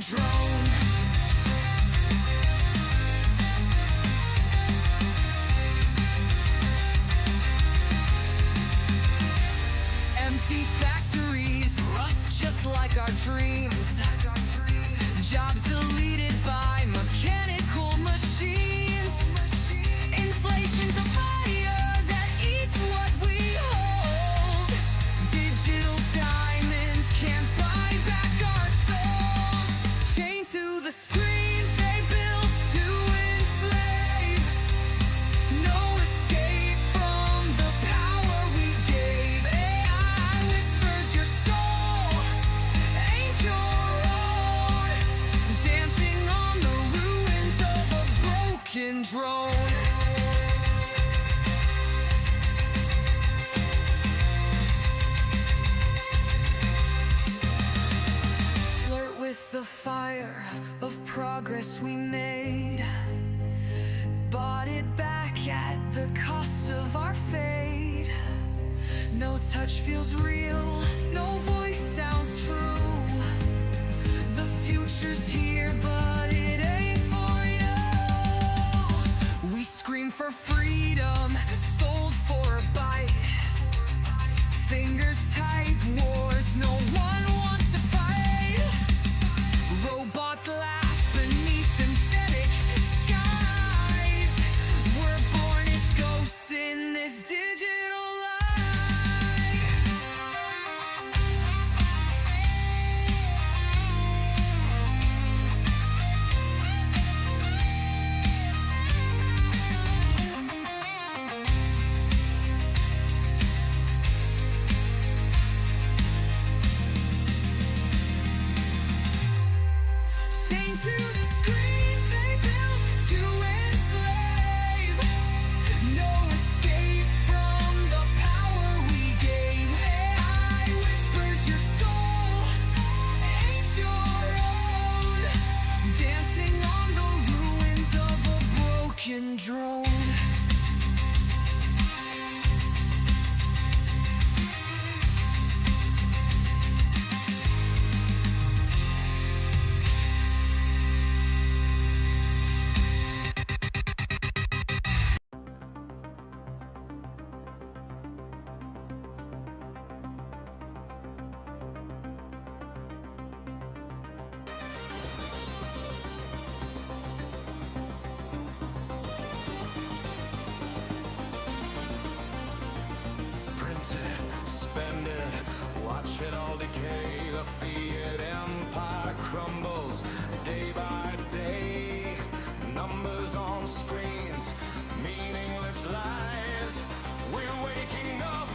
drone. Empty factories rust just like our dreams. Jobs deleted by mechanical machines. Inflation's a fire that eats what we hold. Digital diamonds can't buy back our souls. Chained to the screens they built to enslave. No escape from the power we gave. AI whispers your soul ain't your own. Dancing on the ruins of a broken drone. Flirt with the fire of progress we made. Bought it back at the cost of our fate. No touch feels real, no voice sounds true. The future's here, but it ain't for you. We scream for freedom, sold for a bite. Fingers type wars, no one wants to fight. Robots laugh beneath synthetic skies. We're born as ghosts in this digital lie. Chained to the screens they built to enslave. No escape from the power we gave. AI whispers your soul ain't your own. Dancing on the ruins of a broken drone. Print it, spend it, watch it all decay. The fiat empire crumbles day by day. Numbers on screens, meaningless lies. We're waking up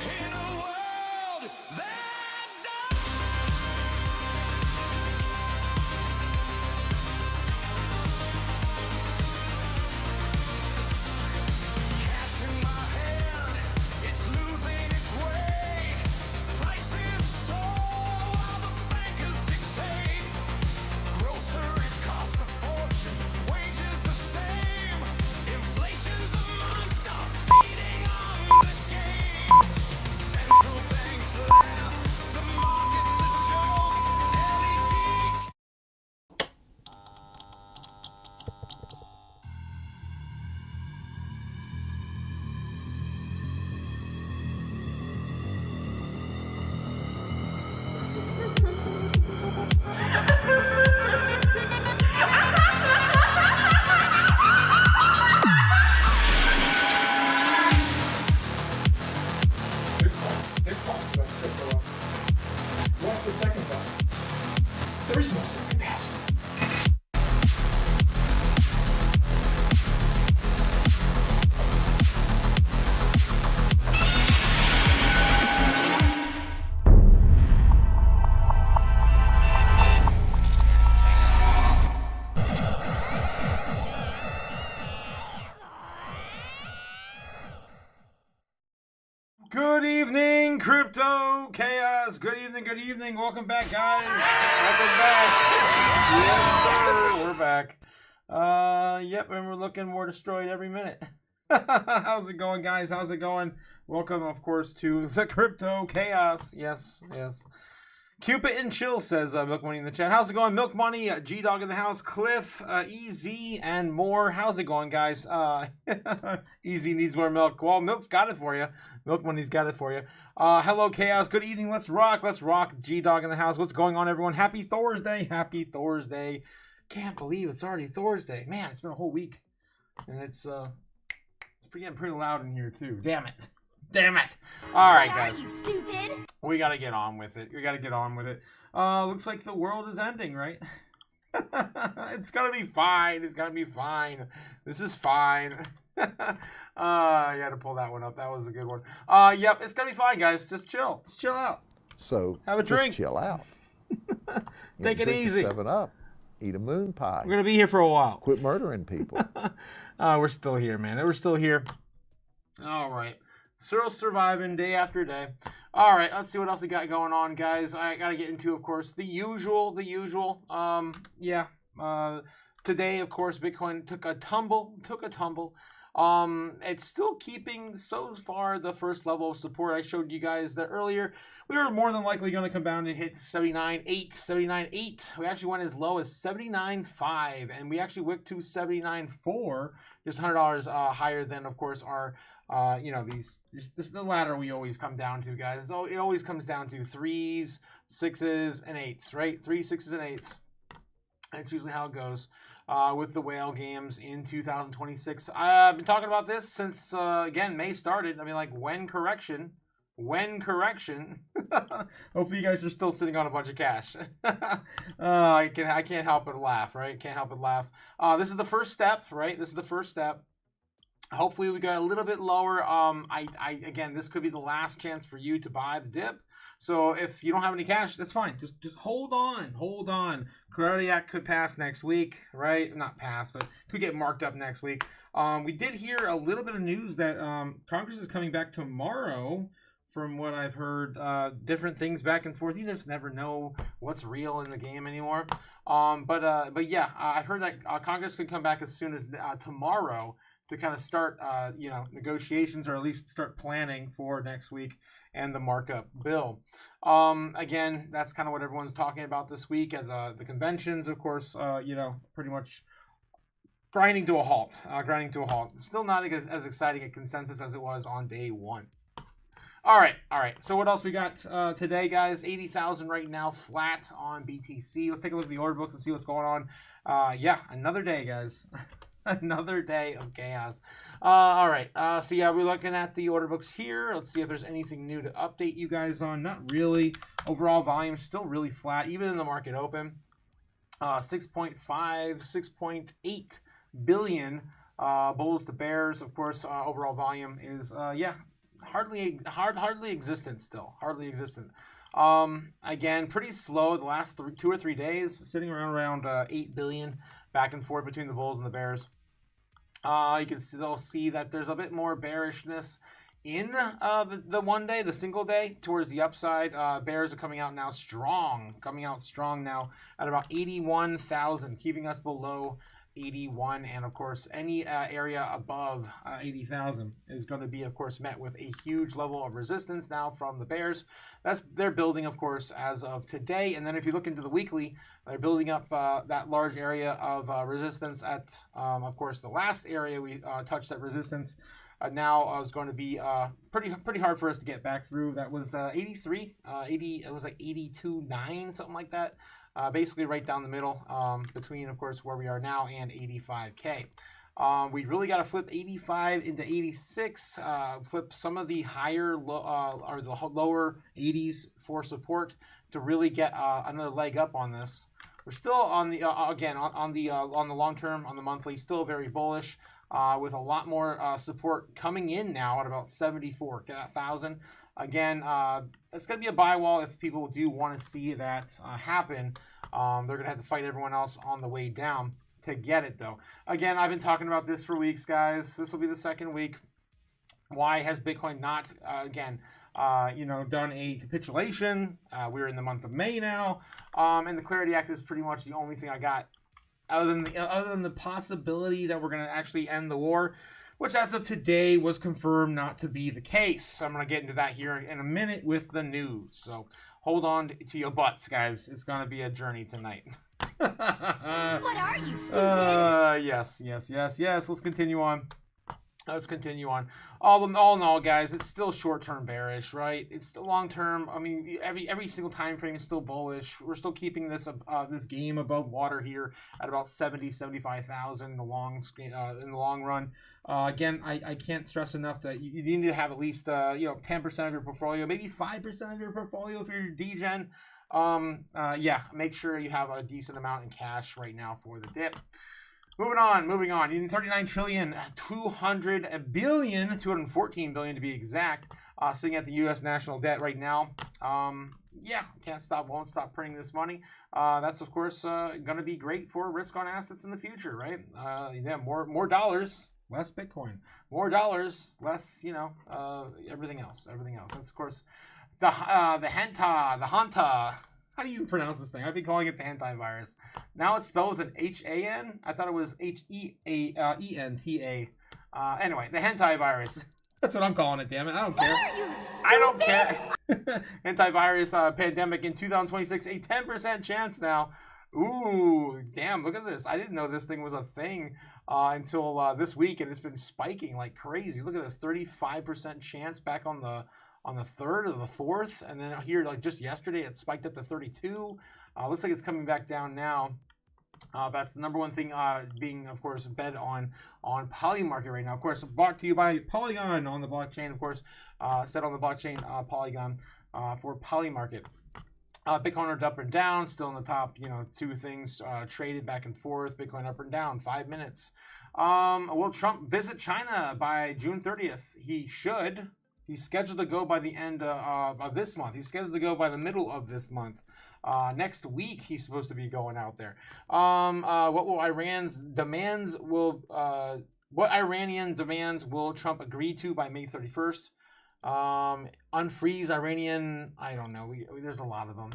in a world that cash in my hand, it's losing its weight. Prices soar while the bankers dictate. Groceries cost a fortune, wages the same. Inflation's a monster feeding on the game. Central banks laugh, the market's a joke. LED What's the second thought? There is no second pass. Good evening, Crypto Chaos. Good evening. Welcome back, guys. Welcome back. Yes, sir. We're back. Yep, and we're looking more destroyed every minute. How's it going, guys? How's it going? Welcome, of course, to the Crypto Chaos. Yes. Cupid and Chill says Milk Money in the chat. How's it going? Milk Money, G Dog in the house, Cliff, EZ, and more. How's it going, guys? EZ needs more milk. Well, Milk's got it for you. Milk Money's got it for you. Hello, Chaos. Good evening. Let's rock. Let's rock. G Dog in the house. What's going on, everyone? Happy Thursday. Happy Thursday. Can't believe it's already Thursday. Man, it's been a whole week. And it's getting pretty loud in here, too. Damn it. Damn it. All right, guys. Are you stupid? We got to get on with it. We got to get on with it. Looks like the world is ending, right? It's going to be fine. It's going to be fine. This is fine. I had to pull that one up. That was a good one. Yep, it's going to be fine, guys. Just chill. Just chill out. So have a drink. Just chill out. Take it easy. 7-Up. Eat a moon pie. We're going to be here for a while. Quit murdering people. We're still here, man. We're still here. All right. Still surviving day after day. All right, let's see what else we got going on, guys. I got to get into, of course, the usual. Today, of course, Bitcoin took a tumble. It's still keeping, so far, the first level of support. I showed you guys that earlier. We were more than likely going to come down and hit 79.8, 79.8. We actually went as low as 79.5, and we actually went to 79.4, just $100 higher than, of course, our this is the ladder we always come down to, guys. So it always comes down to 3s, 6s, and 8s, right? 3s, 6s, and 8s. That's usually how it goes with the whale games in 2026. I've been talking about this since, again, May started. I mean, like, when correction. Hopefully you guys are still sitting on a bunch of cash. I can't help but laugh, right? Can't help but laugh. This is the first step, right? This is the first step. Hopefully we got a little bit lower. Again, this could be the last chance for you to buy the dip. So if you don't have any cash, that's fine. Just hold on. Cardiac could pass next week, right? Not pass, but could get marked up next week. We did hear a little bit of news that Congress is coming back tomorrow. From what I've heard, different things back and forth. You just never know what's real in the game anymore. But yeah, I've heard that Congress could come back as soon as tomorrow to kind of start, negotiations, or at least start planning for next week and the markup bill. Again, that's kind of what everyone's talking about this week at the conventions, of course, pretty much grinding to a halt. Still not as exciting a consensus as it was on day one. All right. So what else we got today, guys? 80,000 right now, flat on BTC. Let's take a look at the order books and see what's going on. Another day, guys. Another day of chaos. All right. So yeah, we're looking at the order books here. Let's see if there's anything new to update you guys on. Not really. Overall volume still really flat, even in the market open. 6.5, 6.8 billion bulls to bears. Of course, overall volume is hardly existent still. Hardly existent. Again, pretty slow the last 2 or 3 days, sitting around 8 billion back and forth between the bulls and the bears. You can still see that there's a bit more bearishness in the one day, the single day, towards the upside. Bears are coming out strong now at about 81,000, keeping us below 81, and of course any area above 80,000 is going to be, of course, met with a huge level of resistance now from the bears. They're building, of course, as of today. And then if you look into the weekly, they're building up that large area of resistance at, of course, the last area we touched at resistance. Now is going to be pretty hard for us to get back through. That was 83, 80. It was like 82.9, something like that. Basically right down the middle between, of course, where we are now and 85K. We really got to flip 85 into 86, flip some of the higher or the lower 80s for support to really get another leg up on this. We're still on the on the long term, on the monthly, still very bullish with a lot more support coming in now at about 74,000. Again, it's going to be a buy wall if people do want to see that happen. They're going to have to fight everyone else on the way down to get it, though. Again, I've been talking about this for weeks, guys. This will be the second week. Why has Bitcoin not, done a capitulation? We're in the month of May now, and the Clarity Act is pretty much the only thing I got, other than the possibility that we're going to actually end the war, which as of today was confirmed not to be the case. So I'm going to get into that here in a minute with the news. So hold on to your butts, guys. It's gonna be a journey tonight. What are you, stupid? Yes. Let's continue on. All in all, guys, it's still short-term bearish, right? It's still long-term. I mean, every single time frame is still bullish. We're still keeping this this game above water here at about 75,000 in the long run. Again, I can't stress enough that you need to have at least 10% of your portfolio, maybe 5% of your portfolio if you're degen. Yeah, make sure you have a decent amount in cash right now for the dip. Moving on. In 39 trillion, 200 billion, 214 billion to be exact, sitting at the U.S. national debt right now. Yeah, won't stop printing this money. That's of course going to be great for risk on assets in the future, right? Yeah, more dollars, less Bitcoin. More dollars, less everything else. That's of course the Hanta. How do you even pronounce this thing? I've been calling it the hentai virus. Now it's spelled with an H-A-N. I thought it was H-E-A-N-T-A. Anyway, the hentai virus. That's what I'm calling it, damn it. I don't care. I don't care. Hentai virus pandemic in 2026. A 10% chance now. Ooh, damn, look at this. I didn't know this thing was a thing until this week, and it's been spiking like crazy. Look at this, 35% chance back on the 3rd or the 4th, and then here, like just yesterday, it spiked up to 32. Looks like it's coming back down now. That's the number one thing being, of course, bet on Polymarket right now. Of course, brought to you by Polygon on the blockchain, of course, set on the blockchain Polygon for Polymarket. Bitcoin are up and down, still in the top, two things traded back and forth. Bitcoin up and down, 5 minutes. Will Trump visit China by June 30th? He should. He's scheduled to go by the end of this month. He's scheduled to go by the middle of this month. Next week, he's supposed to be going out there. What Iranian demands will Trump agree to by May 31st? Unfreeze Iranian, I don't know. There's a lot of them.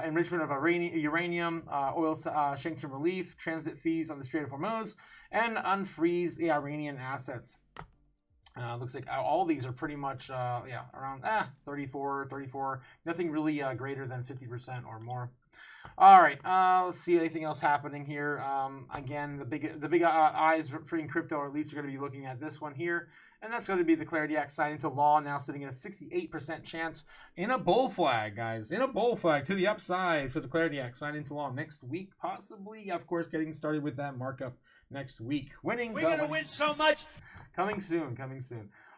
Enrichment of uranium, oil sanction relief, transit fees on the Strait of Hormuz, and unfreeze the Iranian assets. Looks like all these are pretty much, around 34. Nothing really greater than 50% or more. All right, let's see anything else happening here. Again, the big eyes for in crypto, or at least are going to be looking at this one here, and that's going to be the Clarity Act signed into law, now sitting at a 68% chance in a bull flag, guys. In a bull flag to the upside for the Clarity Act signed into law next week, possibly. Of course, getting started with that markup next week. We're going to win so much. Coming soon.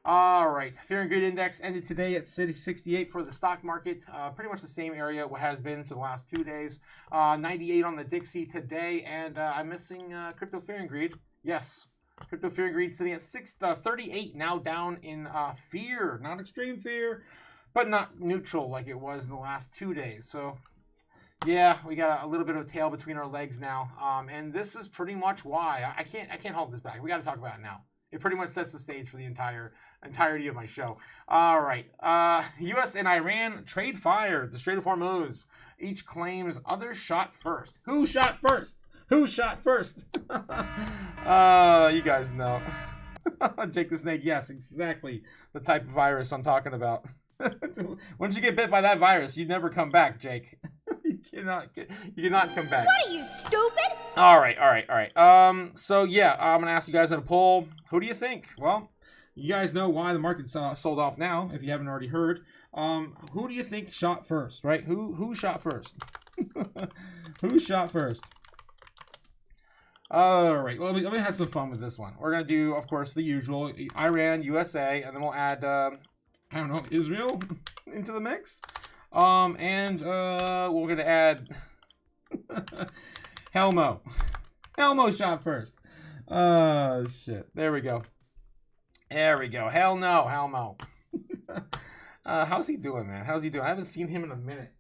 All right, Fear and Greed Index ended today at 68 for the stock market. Pretty much the same area it has been for the last 2 days. 98 on the Dixie today, and I'm missing Crypto Fear and Greed. Yes, Crypto Fear and Greed sitting at 38, now down in fear. Not extreme fear, but not neutral like it was in the last 2 days. So, yeah, we got a little bit of a tail between our legs now. And this is pretty much why. I can't hold this back. We got to talk about it now. It pretty much sets the stage for the entirety of my show. All right. U.S. and Iran trade fire. The Strait of Hormuz. Each claims others shot first. Who shot first? You guys know. Jake the Snake. Yes, exactly the type of virus I'm talking about. Once you get bit by that virus, you never come back, Jake. You cannot come back. What are you, stupid? All right. So yeah, I'm gonna ask you guys at a poll. Who do you think? Well, you guys know why the market's sold off now. If you haven't already heard, who do you think shot first? Right? Who shot first? Who shot first? All right. Well, let me have some fun with this one. We're gonna do, of course, the usual: Iran, USA, and then we'll add, I don't know, Israel into the mix. And we're gonna add Helmo. Helmo shot first. Oh shit. There we go. Hell no, Helmo. How's he doing, man? I haven't seen him in a minute.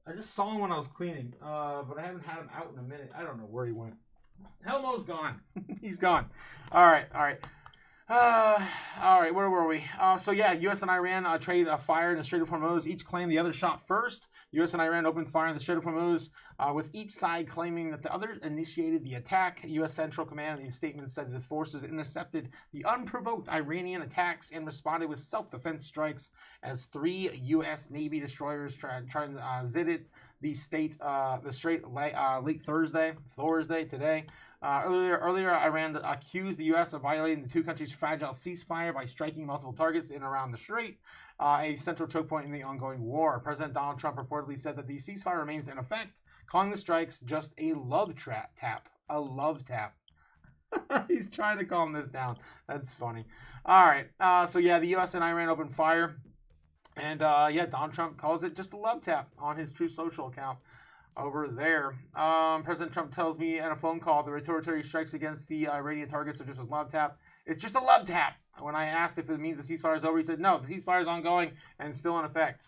I just saw him when I was cleaning, but I haven't had him out in a minute. I don't know where he went. Helmo's gone. He's gone. All right. Where were we? So yeah, U.S. and Iran trade fire in the Strait of Hormuz. Each claim the other shot first. U.S. and Iran opened fire in the Strait of Hormuz, with each side claiming that the other initiated the attack. U.S. Central Command in the statement said the forces intercepted the unprovoked Iranian attacks and responded with self-defense strikes as 3 U.S. Navy destroyers transited the strait late Thursday today. Earlier, Iran accused the U.S. of violating the two countries' fragile ceasefire by striking multiple targets in and around the strait, a central choke point in the ongoing war. President Donald Trump reportedly said that the ceasefire remains in effect, calling the strikes just a love tap. A love tap. He's trying to calm this down. That's funny. All right. So, yeah, the U.S. and Iran opened fire. And, Donald Trump calls it just a love tap on his Truth Social account over there. President Trump tells me in a phone call the retaliatory strikes against the Iranian targets are just a love tap. It's just a love tap. When I asked if it means the ceasefire is over, he said, no, the ceasefire is ongoing and still in effect.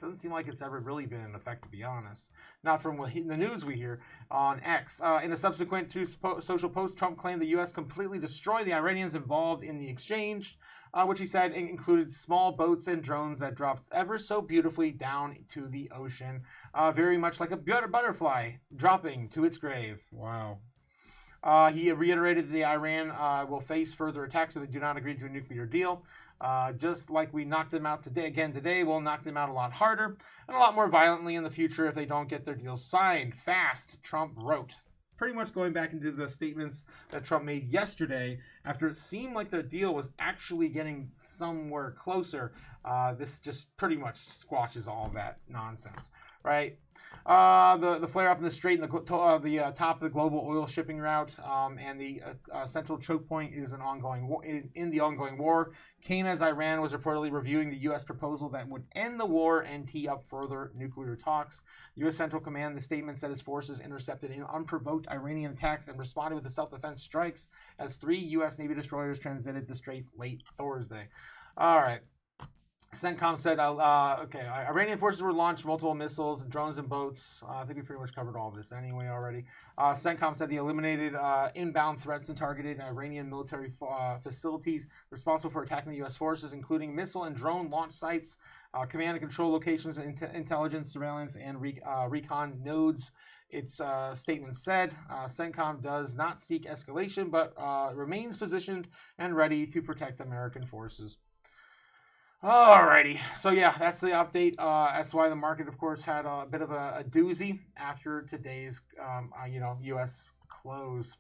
Doesn't seem like it's ever really been in effect, to be honest. Not from the news we hear on X. In a subsequent Truth Social post, Trump claimed the U.S. completely destroyed the Iranians involved in the exchange, which he said included small boats and drones that dropped ever so beautifully down to the ocean, very much like a butterfly dropping to its grave. Wow. He reiterated that Iran will face further attacks if they do not agree to a nuclear deal. Just like we knocked them out today, we'll knock them out a lot harder and a lot more violently in the future if they don't get their deal signed fast, Trump wrote. Pretty much going back into the statements that Trump made yesterday after it seemed like their deal was actually getting somewhere closer. This just pretty much squashes all that nonsense, right? The flare up in the strait and the top of the global oil shipping route and the central choke point is an ongoing in the ongoing war came as Iran was reportedly reviewing the U.S. proposal that would end the war and tee up further nuclear talks. U.S. Central Command, the statement said its forces intercepted unprovoked Iranian attacks and responded with the self-defense strikes as 3 U.S. Navy destroyers transited the strait late Thursday. All right. CENTCOM said, Iranian forces were launched multiple missiles, drones, and boats. I think we pretty much covered all of this anyway already. CENTCOM said they eliminated inbound threats and targeted Iranian military facilities responsible for attacking the U.S. forces, including missile and drone launch sites, command and control locations, intelligence, surveillance, and recon nodes. Its statement said, CENTCOM does not seek escalation, but remains positioned and ready to protect American forces. Alrighty, so yeah, that's the update. That's why the market, of course, had a bit of a doozy after today's, U.S. close.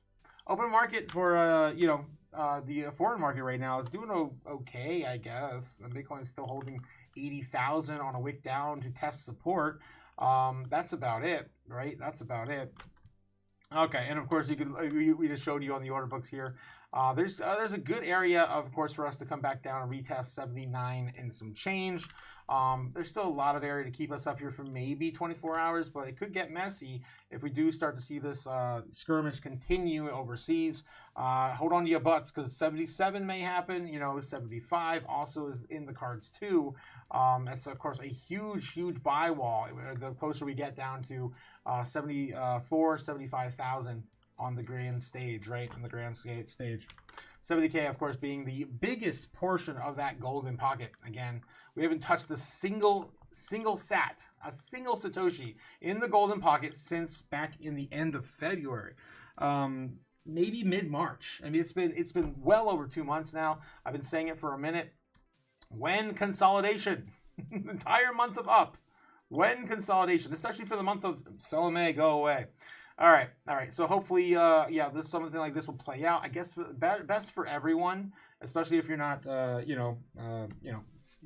Open market for, the foreign market right now is doing okay, I guess. Bitcoin's still holding 80,000 on a wick down to test support. That's about it, right? That's about it. Okay, and of course, we just showed you on the order books here. There's a good area, of course, for us to come back down and retest 79 and some change. There's still a lot of area to keep us up here for maybe 24 hours, but it could get messy if we do start to see this skirmish continue overseas. Hold on to your butts because 77 may happen. 75 also is in the cards too. It's, of course, a huge buy wall. The closer we get down to 75,000 on the grand stage, right? On the grand stage. 70K, of course, being the biggest portion of that golden pocket. Again, we haven't touched the single Satoshi in the golden pocket since back in the end of February. Maybe mid-March. I mean, it's been well over 2 months now. I've been saying it for a minute. When consolidation? The entire month of up. When consolidation, especially for the month of Salome, go away. All right. So hopefully, something like this will play out. I guess best for everyone, especially if you're not,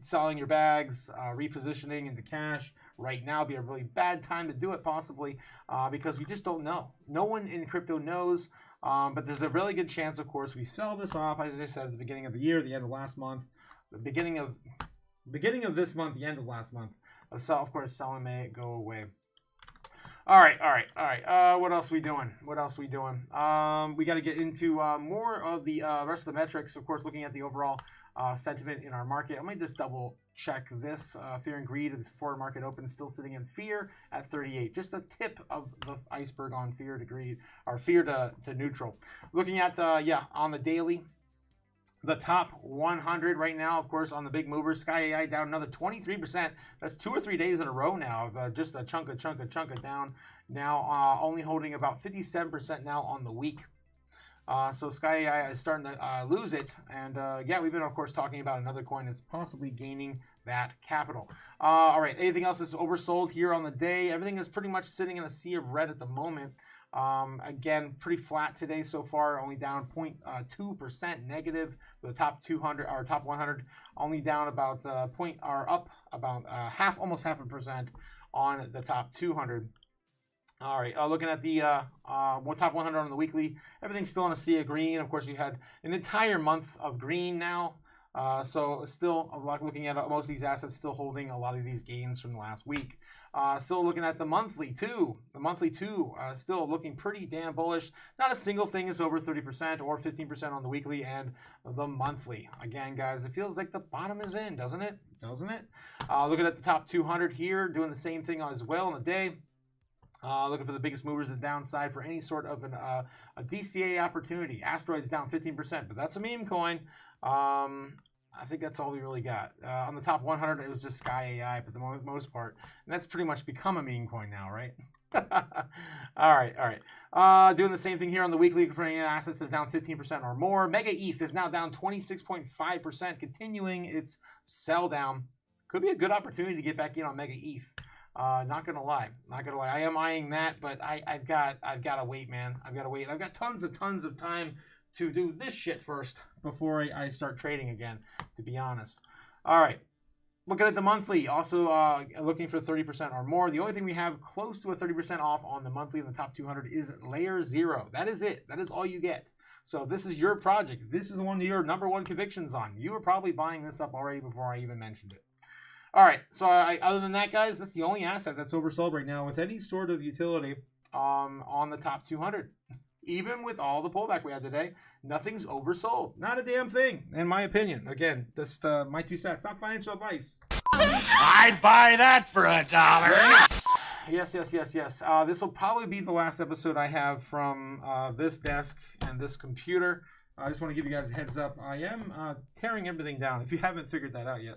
selling your bags, repositioning into cash right now. Be a really bad time to do it, possibly, because we just don't know. No one in crypto knows, but there's a really good chance, of course, we sell this off, as I said, at the beginning of the year, the end of last month, the beginning of this month, the end of last month. So, of course, selling may go away. All right. What else we doing? We got to get into more of the rest of the metrics. Of course, looking at the overall sentiment in our market. I might just double check this. Fear and greed of the foreign market open still sitting in fear at 38. Just the tip of the iceberg on fear to greed, or fear to neutral. Looking at on the daily. The top 100 right now, of course, on the big movers. Sky AI down another 23%. That's 2 or 3 days in a row now. Just a chunk of down. Now only holding about 57% now on the week. So Sky AI is starting to lose it. And yeah, we've been, of course, talking about another coin that's possibly gaining that capital. All right, anything else that's oversold here on the day? Everything is pretty much sitting in a sea of red at the moment. Again, pretty flat today so far, only down 0.2% negative. The top 200 or top 100 only down about up about almost half a percent on the top 200. All right, looking at the top 100 on the weekly, everything's still in a sea of green. Of course, we had an entire month of green now. So still, looking at most of these assets, still holding a lot of these gains from the last week. Still looking at the monthly too. The monthly too, still looking pretty damn bullish. Not a single thing is over 30% or 15% on the weekly and the monthly. Again, guys, it feels like the bottom is in, doesn't it? Doesn't it? Looking at the top 200 here, doing the same thing as well in the day. Looking for the biggest movers to the downside for any sort of a DCA opportunity. Asteroids down 15%, but that's a meme coin. I think that's all we really got. On the top 100, it was just Sky AI for the most part. And that's pretty much become a meme coin now, right? All right. Doing the same thing here on the weekly for any assets that are down 15% or more. Mega ETH is now down 26.5%, continuing its sell down. Could be a good opportunity to get back in on Mega ETH. Not gonna lie. I am eyeing that, but I've got to wait, man. I've got to wait. I've got tons of time to do this shit first before I start trading again, to be honest. All right. Looking at the monthly, also looking for 30% or more. The only thing we have close to a 30% off on the monthly in the top 200 is Layer 0. That is it. That is all you get. So if this is your project, this is the one your number one convictions on. You were probably buying this up already before I even mentioned it. All right, so other than that, guys, that's the only asset that's oversold right now with any sort of utility on the top 200. Even with all the pullback we had today, nothing's oversold. Not a damn thing, in my opinion. Again, just my 2 cents. Not financial advice. I'd buy that for $1. Yes. This will probably be the last episode I have from this desk and this computer. I just want to give you guys a heads up. I am tearing everything down, if you haven't figured that out yet.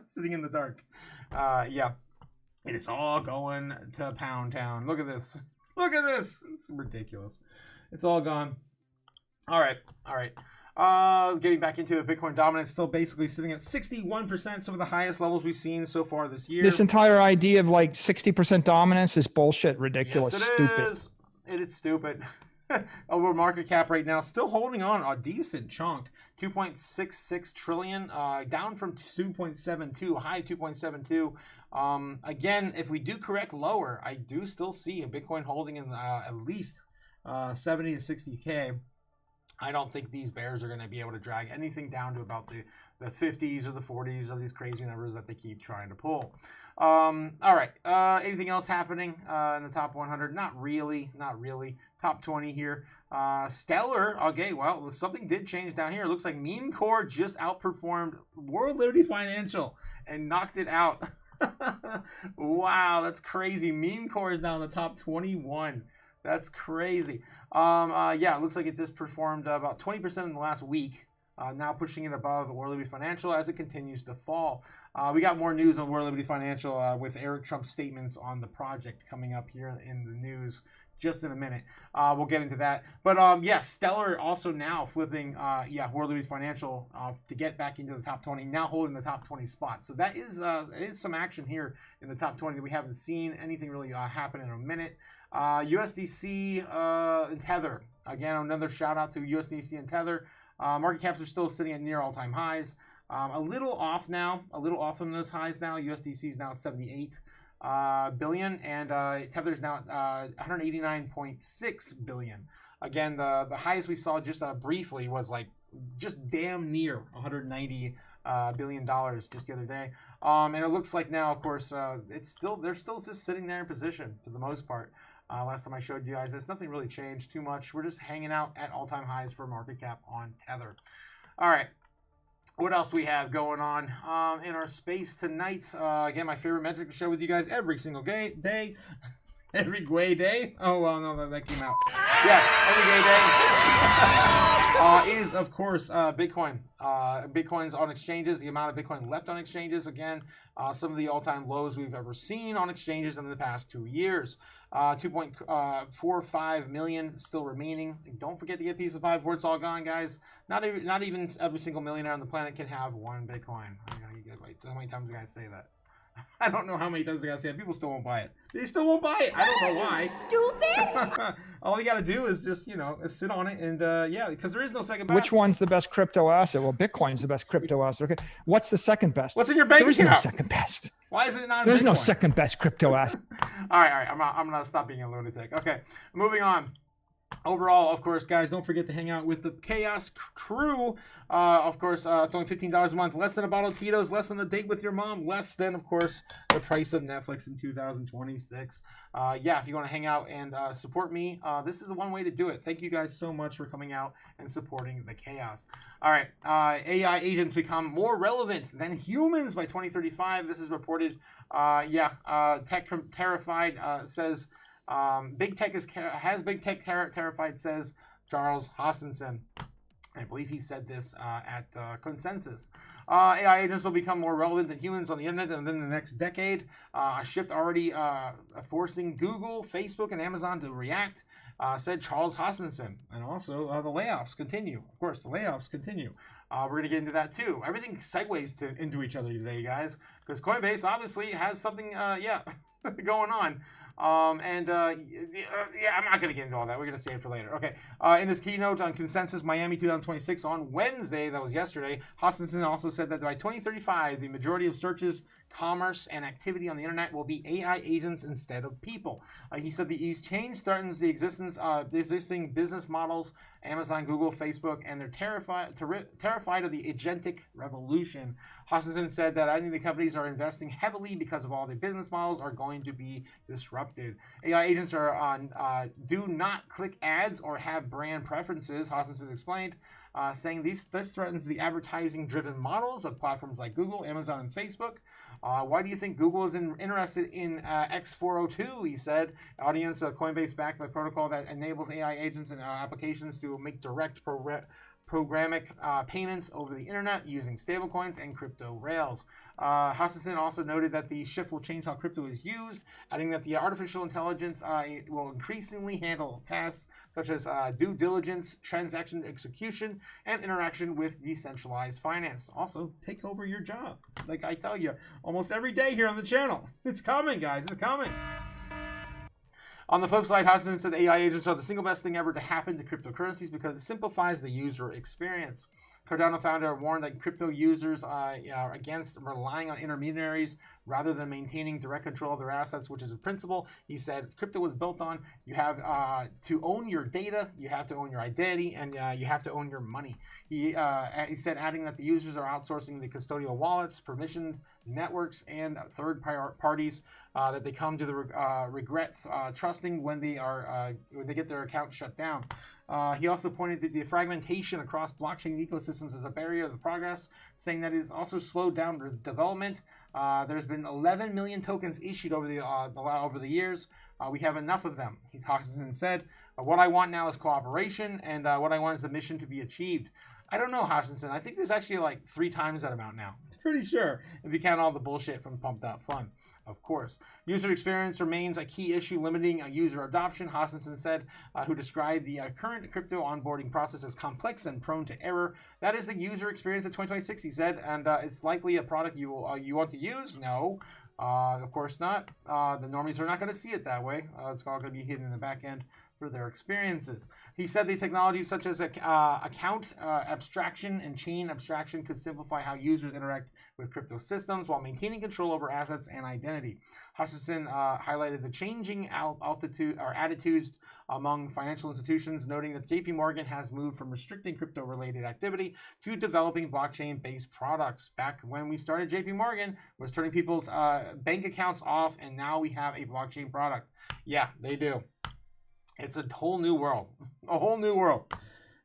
Sitting in the dark. Yeah. It is all going to Pound Town. Look at this. It's ridiculous. It's all gone. All right. Getting back into the Bitcoin dominance, still basically sitting at 61%, some of the highest levels we've seen so far this year. This entire idea of like 60% dominance is bullshit, ridiculous, yes, stupid. It is stupid. Over market cap right now, still holding on a decent chunk, 2.66 trillion, down from 2.72, high 2.72. Again, if we do correct lower, I do still see a Bitcoin holding in at least 70 to 60K. I don't think these bears are going to be able to drag anything down to about the 50s or the 40s or these crazy numbers that they keep trying to pull. All right. Anything else happening in the top 100? Not really. Top 20 here. Stellar. Okay, well, something did change down here. It looks like Meme Core just outperformed World Liberty Financial and knocked it out. Wow, that's crazy. Meme Core is now in the top 21. That's crazy. Yeah, it looks like it just performed about 20% in the last week. Now pushing it above World Liberty Financial as it continues to fall. We got more news on World Liberty Financial with Eric Trump's statements on the project coming up here in the news just in a minute. We'll get into that. But yes, Stellar also now flipping World Liberty Financial to get back into the top 20, now holding the top 20 spot. So that is some action here in the top 20 that we haven't seen anything really happen in a minute. USDC and Tether. Again, another shout out to USDC and Tether. Market caps are still sitting at near all-time highs. A little off from those highs now. USDC is now at 78 billion, and Tether's now at 189.6 billion. Again, the highest we saw just briefly was like just damn near 190 billion dollars just the other day. And it looks like now, of course, they're still just sitting there in position for the most part. Last time I showed you guys this, nothing really changed too much. We're just hanging out at all-time highs for market cap on Tether. All right. What else we have going on in our space tonight? Again, my favorite metric to share with you guys every single day. Every gay day? Oh, well, no, that came out. Yes, every gay day is, of course, Bitcoin. Bitcoin's on exchanges, the amount of Bitcoin left on exchanges, again, some of the all-time lows we've ever seen on exchanges in the past 2 years. 2.45 million still remaining. Don't forget to get a piece of pie before it's all gone, guys. Not even every single millionaire on the planet can have one Bitcoin. How many times do I say that? I don't know how many times I gotta say it. People still won't buy it. They still won't buy it. I don't know why. Stupid! All you gotta do is just, sit on it and, yeah, because there is no second best. Which one's the best crypto asset? Well, Bitcoin's the best crypto asset. Okay. What's the second best? What's in your bank There is account? no second best. Why is it not There's Bitcoin? no second best crypto asset. All right. I'm gonna stop being a lunatic. Okay, moving on. Overall, of course, guys, don't forget to hang out with the Chaos crew. Of course, it's only $15 a month, less than a bottle of Tito's, less than a date with your mom, less than, of course, the price of Netflix in 2026. Yeah, if you want to hang out and support me, this is the one way to do it. Thank you guys so much for coming out and supporting the Chaos. All right, AI agents become more relevant than humans by 2035. This is reported. Tech Terrified says. Big Tech has Big Tech terrified, says Charles Hoskinson. I believe he said this at Consensus. AI agents will become more relevant than humans on the internet within the next decade. A shift already forcing Google, Facebook, and Amazon to react, said Charles Hoskinson. And also, the layoffs continue. Of course, the layoffs continue. We're going to get into that too. Everything segues into each other today, guys, because Coinbase obviously has something, going on. I'm not going to get into all that. We're going to save it for later. Okay. In his keynote on Consensus Miami 2026 on Wednesday, that was yesterday, Hoskinson also said that by 2035, the majority of searches, commerce, and activity on the internet will be AI agents instead of people. He said these change threatens the existing business models, Amazon, Google, Facebook, and they're terrified of the agentic revolution. Hoskinson said that I think the companies are investing heavily because of all the business models are going to be disrupted. AI agents are on do not click ads or have brand preferences, Hoskinson explained, saying this threatens the advertising-driven models of platforms like Google, Amazon, and Facebook. Why do you think Google is interested in X402? He said, audience Coinbase backed by protocol that enables AI agents and applications to make direct programmatic payments over the internet using stablecoins and crypto rails. Hoskinson also noted that the shift will change how crypto is used, adding that the artificial intelligence will increasingly handle tasks such as due diligence, transaction execution, and interaction with decentralized finance. Also, take over your job. Like I tell you, almost every day here on the channel. It's coming, guys. It's coming. On the flip side, Hoskinson said AI agents are the single best thing ever to happen to cryptocurrencies because it simplifies the user experience. Cardano founder warned that crypto users are against relying on intermediaries rather than maintaining direct control of their assets, which is a principle. He said crypto was built on you have to own your data, you have to own your identity, and you have to own your money. He said, adding that the users are outsourcing the custodial wallets, permissioned networks, and third parties that they come to the regret trusting when they get their account shut down. He also pointed to the fragmentation across blockchain ecosystems as a barrier to progress, saying that it has also slowed down the development. There's been 11 million tokens issued over the years. We have enough of them. Hoskinson said, what I want now is cooperation, and what I want is the mission to be achieved. I don't know, Hoskinson. I think there's actually like 3 times that amount now. Pretty sure, if you count all the bullshit from Pumped Up Fun. Of course. User experience remains a key issue limiting user adoption, Hoskinson said, who described the current crypto onboarding process as complex and prone to error. That is the user experience of 2026, he said, and it's likely a product you want to use? No, of course not. The normies are not going to see it that way. It's all going to be hidden in the back end for their experiences. He said the technologies such as account abstraction and chain abstraction could simplify how users interact with crypto systems while maintaining control over assets and identity. Hoskinson highlighted the changing attitudes among financial institutions, noting that JP Morgan has moved from restricting crypto-related activity to developing blockchain-based products. Back when we started, JP Morgan was turning people's bank accounts off, and now we have a blockchain product. Yeah, they do. It's a whole new world. A whole new world.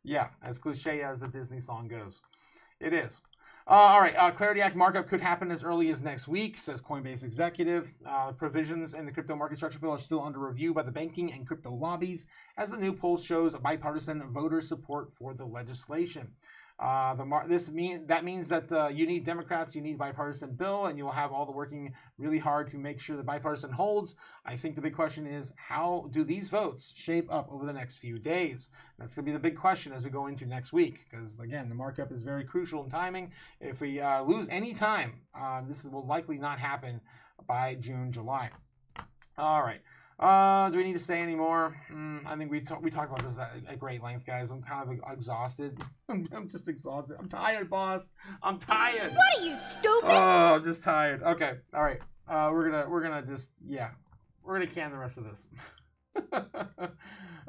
Yeah, as cliche as the Disney song goes. It is. All right, Clarity Act markup could happen as early as next week, says Coinbase executive. Provisions in the crypto market structure bill are still under review by the banking and crypto lobbies, as the new poll shows bipartisan voter support for the legislation. That means that you need Democrats, you need bipartisan bill, and you will have all the working really hard to make sure the bipartisan holds. I think the big question is, how do these votes shape up over the next few days? That's going to be the big question as we go into next week, because again, the markup is very crucial in timing. If we lose any time, this will likely not happen by June, July. All right. Do we need to say any more? I think we talked about this at great length, guys. I'm kind of exhausted. I'm just exhausted. I'm tired, boss. I'm tired. What are you, stupid? Oh, I'm just tired. Okay. All right. We're gonna can the rest of this.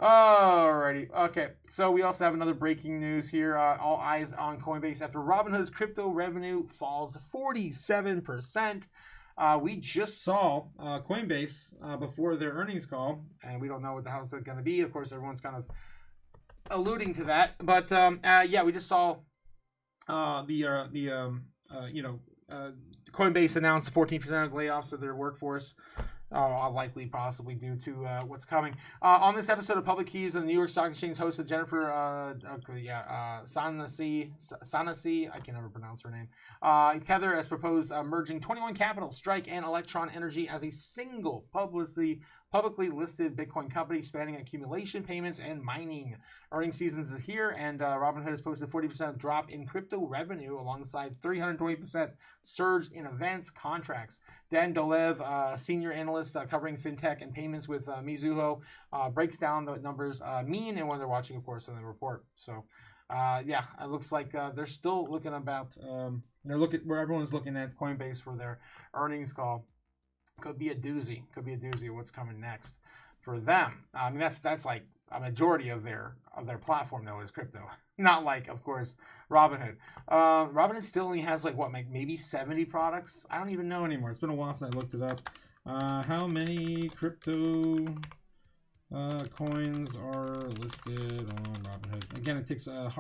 Alrighty. Okay. So we also have another breaking news here. All eyes on Coinbase after Robinhood's crypto revenue falls 47%. We just saw Coinbase before their earnings call, and we don't know what the hell it's going to be. Of course, everyone's kind of alluding to that, but yeah, we just saw Coinbase announced 14% of layoffs of their workforce. Likely, possibly due to what's coming. On this episode of Public Keys, the New York Stock Exchange hosted Jennifer Sanasi, I can never pronounce her name. Tether has proposed merging 21 Capital, Strike, and Electron Energy as a single publicly listed Bitcoin company spanning accumulation, payments, and mining. Earnings seasons is here, and Robinhood has posted a 40% drop in crypto revenue alongside 320% surge in events contracts. Dan Dolev, senior analyst covering fintech and payments with Mizuho, breaks down the numbers mean and when they're watching, of course, in the report. So, yeah, it looks like they're still looking about. They're looking where everyone's looking at Coinbase for their earnings call. Could be a doozy. Could be a doozy of what's coming next for them. I mean, that's like a majority of their platform though is crypto. Not like, of course, Robinhood. Robinhood still only has like what, maybe 70 products. I don't even know anymore. It's been a while since I looked it up. How many crypto coins are listed on Robinhood? Again, it takes a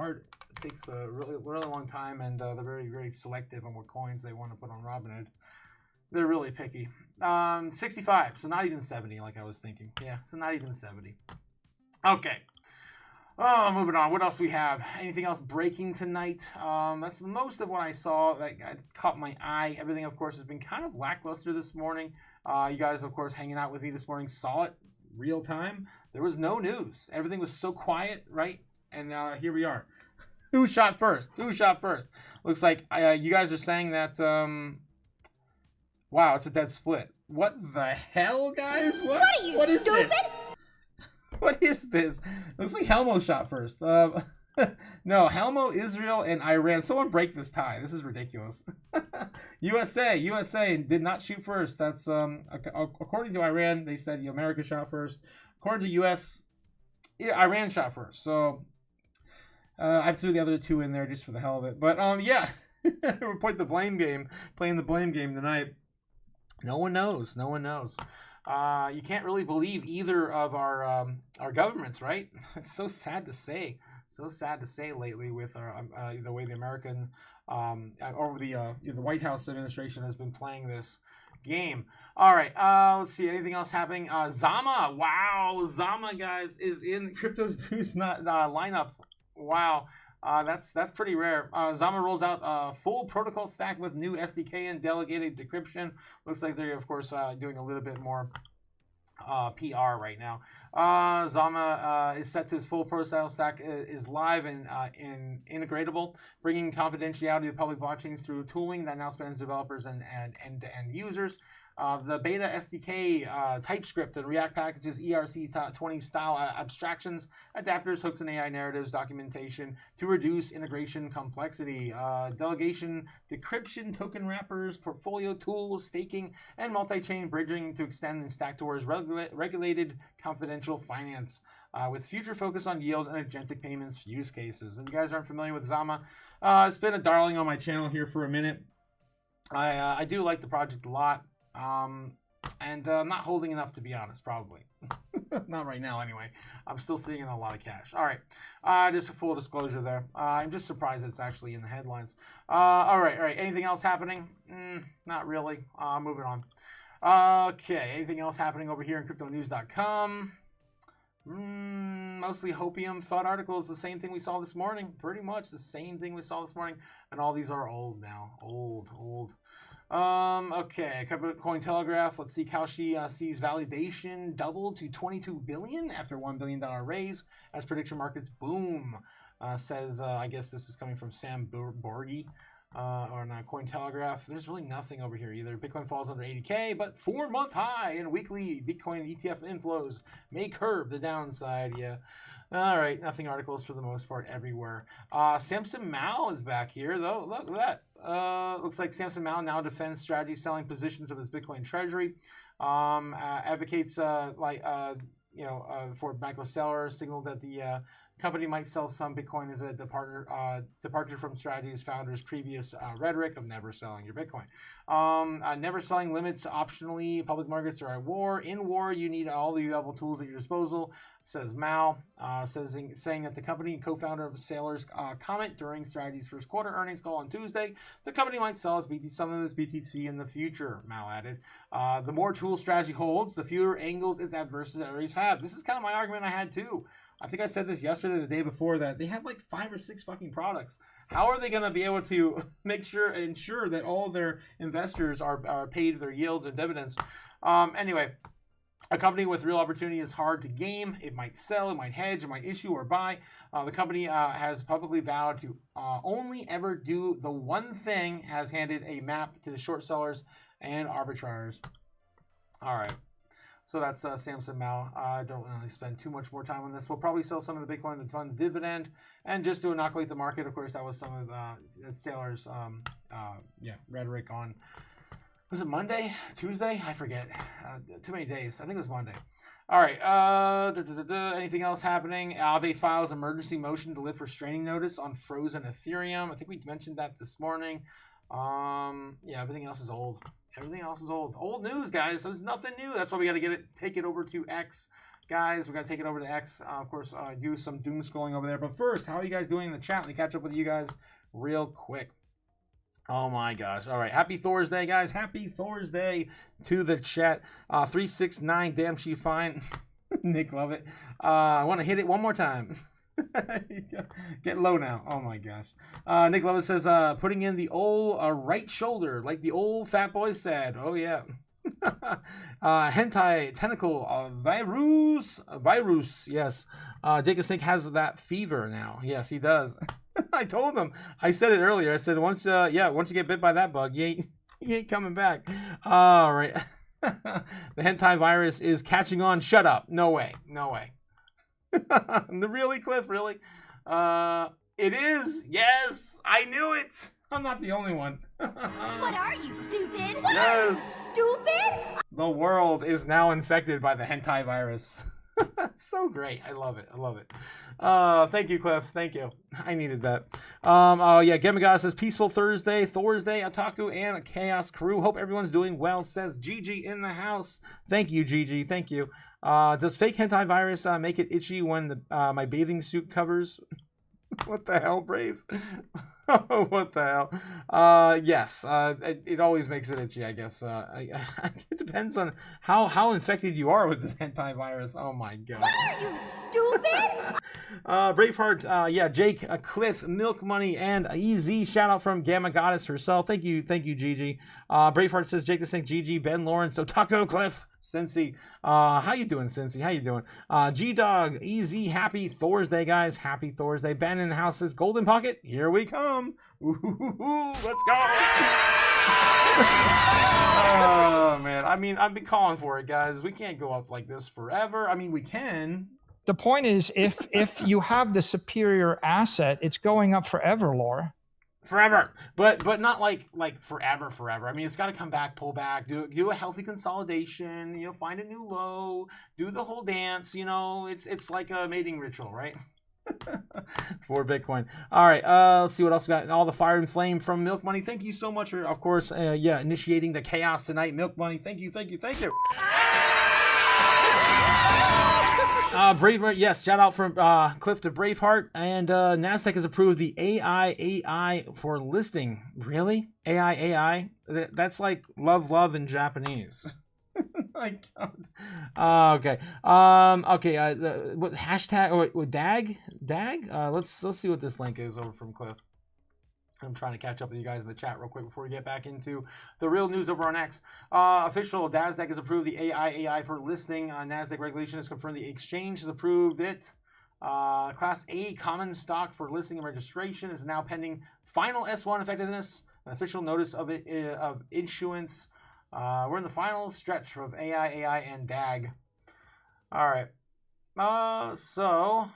really long time, and they're very, very selective on what coins they want to put on Robinhood. They're really picky. 65, so not even 70 like I was thinking. Yeah, so not even 70. Okay. Oh, moving on. What else we have? Anything else breaking tonight? That's most of what I saw that caught my eye. Everything, of course, has been kind of lackluster this morning. You guys, of course, hanging out with me this morning saw it real time. There was no news. Everything was so quiet, right? And here we are. Who shot first? Looks like you guys are saying that... Wow, it's a dead split. What the hell, guys? What are you, what is stupid? This? What is this? Looks like Helmo shot first. No, Helmo, Israel, and Iran. Someone break this tie. This is ridiculous. USA did not shoot first. That's according to Iran. They said America shot first. According to US, Iran shot first. So I threw the other two in there just for the hell of it. But yeah, we're playing the blame game tonight. No one knows. You can't really believe either of our governments, right? It's so sad to say. Lately with the way the American or the White House administration has been playing this game. All right, let's see. Anything else happening? Zama, wow, Zama, guys, is in Crypto's News lineup. Wow. That's pretty rare. Zama rolls out a full protocol stack with new SDK and delegated decryption. Looks like they're, of course, doing a little bit more PR right now. Zama is set to its full protocol stack is live and integratable, bringing confidentiality to public blockchains through tooling that now spans developers and end users. The beta SDK, TypeScript, and React packages ERC20 style abstractions, adapters, hooks, and AI narratives documentation to reduce integration complexity. Delegation, decryption, token wrappers, portfolio tools, staking, and multi-chain bridging to extend and stack towards regulated confidential finance. With future focus on yield and agentic payments use cases. If you guys aren't familiar with Zama, it's been a darling on my channel here for a minute. I do like the project a lot. And I'm not holding enough, to be honest, probably. Not right now, anyway. I'm still sitting in a lot of cash. All right. Just a full disclosure there. I'm just surprised it's actually in the headlines. All right. Anything else happening? Not really. Moving on. Okay. Anything else happening over here in cryptonews.com? Mostly hopium FUD articles. The same thing we saw this morning. Pretty much the same thing we saw this morning. And all these are old now. Old. Okay, Cointelegraph. Let's see. Kalshi sees validation double to 22 billion after $1 billion raise as prediction markets boom. Says, I guess this is coming from Sam Borgi on Cointelegraph. There's really nothing over here either. Bitcoin falls under 80K, but 4-month high and weekly Bitcoin ETF inflows may curb the downside. Yeah. All right, nothing articles for the most part everywhere. Samson Mao is back here, though. Look at that. Looks like Samson Mao now defends strategy selling positions of his Bitcoin treasury. Advocates for micro sellers, signaled that the company might sell some Bitcoin as a departure from strategy's founder's previous rhetoric of never selling your Bitcoin. Never selling limits optionally. Public markets are at war. In war, you need all the available tools at your disposal, says Mao. Saying that the company and co-founder of Sailor's comment during strategy's first quarter earnings call on Tuesday, the company might sell some of its BTC in the future, Mao added. The more tools strategy holds, the fewer angles its adversaries have. This is kind of my argument I had too. I think I said this yesterday, the day before, that they have like 5 or 6 fucking products. How are they going to be able to ensure that all their investors are paid their yields and dividends? Anyway, a company with real opportunity is hard to game. It might sell, it might hedge, it might issue or buy. The company has publicly vowed to only ever do the one thing, has handed a map to the short sellers and arbitrars. All right. So that's Samson Mao. I don't really spend too much more time on this. We'll probably sell some of the Bitcoin to fund dividend. And just to inoculate the market, of course, that was some of Sailor's rhetoric on, was it Monday? Tuesday? I forget. Too many days. I think it was Monday. All right. Anything else happening? Aave files emergency motion to lift restraining notice on frozen Ethereum. I think we mentioned that this morning. Everything else is old. Everything else is old. Old news, guys. So there's nothing new. That's why we got to take it over to X. Guys, we got to take it over to X. Of course, do some doom scrolling over there. But first, how are you guys doing in the chat? Let me catch up with you guys real quick. Oh my gosh. All right. Happy Thursday, guys. Happy Thursday to the chat. 369, damn she fine. Nick, love it. I want to hit it one more time. Get low now. Oh my gosh. Nick Lovett says, putting in the old right shoulder, like the old fat boy said. Oh yeah. Hentai tentacle virus. Yes. Jacob Snake has that fever now. Yes, he does. I told him. I said it earlier. I said once you get bit by that bug, you ain't coming back. All right. The hentai virus is catching on. Shut up. No way. Really, Cliff? Really? It is. Yes, I knew it. I'm not the only one. What are you, stupid? Yes. Stupid? The world is now infected by the hentai virus. So great. I love it. Thank you, Cliff. Thank you. I needed that. Gemigod says, peaceful Thursday, Otaku, and a Chaos crew. Hope everyone's doing well, says Gigi in the house. Thank you, Gigi. Thank you. Does fake hentai virus make it itchy when my bathing suit covers? What the hell, Brave? What the hell? Yes, it always makes it itchy, I guess. It depends on how infected you are with this hentai virus. Oh my god. What are you, stupid? Braveheart, Jake, Cliff, Milk Money, and EZ. Shout out from Gamma Goddess herself. Thank you, Gigi. Braveheart says, Jake the Snake, Gigi, Ben Lawrence, Otaku, Cliff, Cincy. How you doing, Cincy? How you doing? G-Dog, EZ, happy Thursday, guys. Happy Thursday. Ben in the house says, Golden Pocket, here we come. Ooh, let's go. Oh, man. I mean, I've been calling for it, guys. We can't go up like this forever. I mean, we can. The point is, if you have the superior asset, it's going up forever, Laura. Forever, but not like forever. I mean, it's got to come back, pull back, do a healthy consolidation. Find a new low, do the whole dance. It's like a mating ritual, right? For Bitcoin. All right, let's see what else we got. All the fire and flame from Milk Money. Thank you so much for, of course, initiating the chaos tonight, Milk Money. Thank you. Braveheart, yes, shout out from Cliff to Braveheart. And NASDAQ has approved the AI for listing. Really? AI? That's like love in Japanese. My God. Okay. What hashtag? What DAG? Let's see what this link is over from Cliff. I'm trying to catch up with you guys in the chat real quick before we get back into the real news over on X. Official NASDAQ has approved the AI for listing. NASDAQ regulation has confirmed the exchange has approved it. Class A common stock for listing and registration is now pending final S1 effectiveness. An official notice of issuance. We're in the final stretch of AI, and DAG. All right. So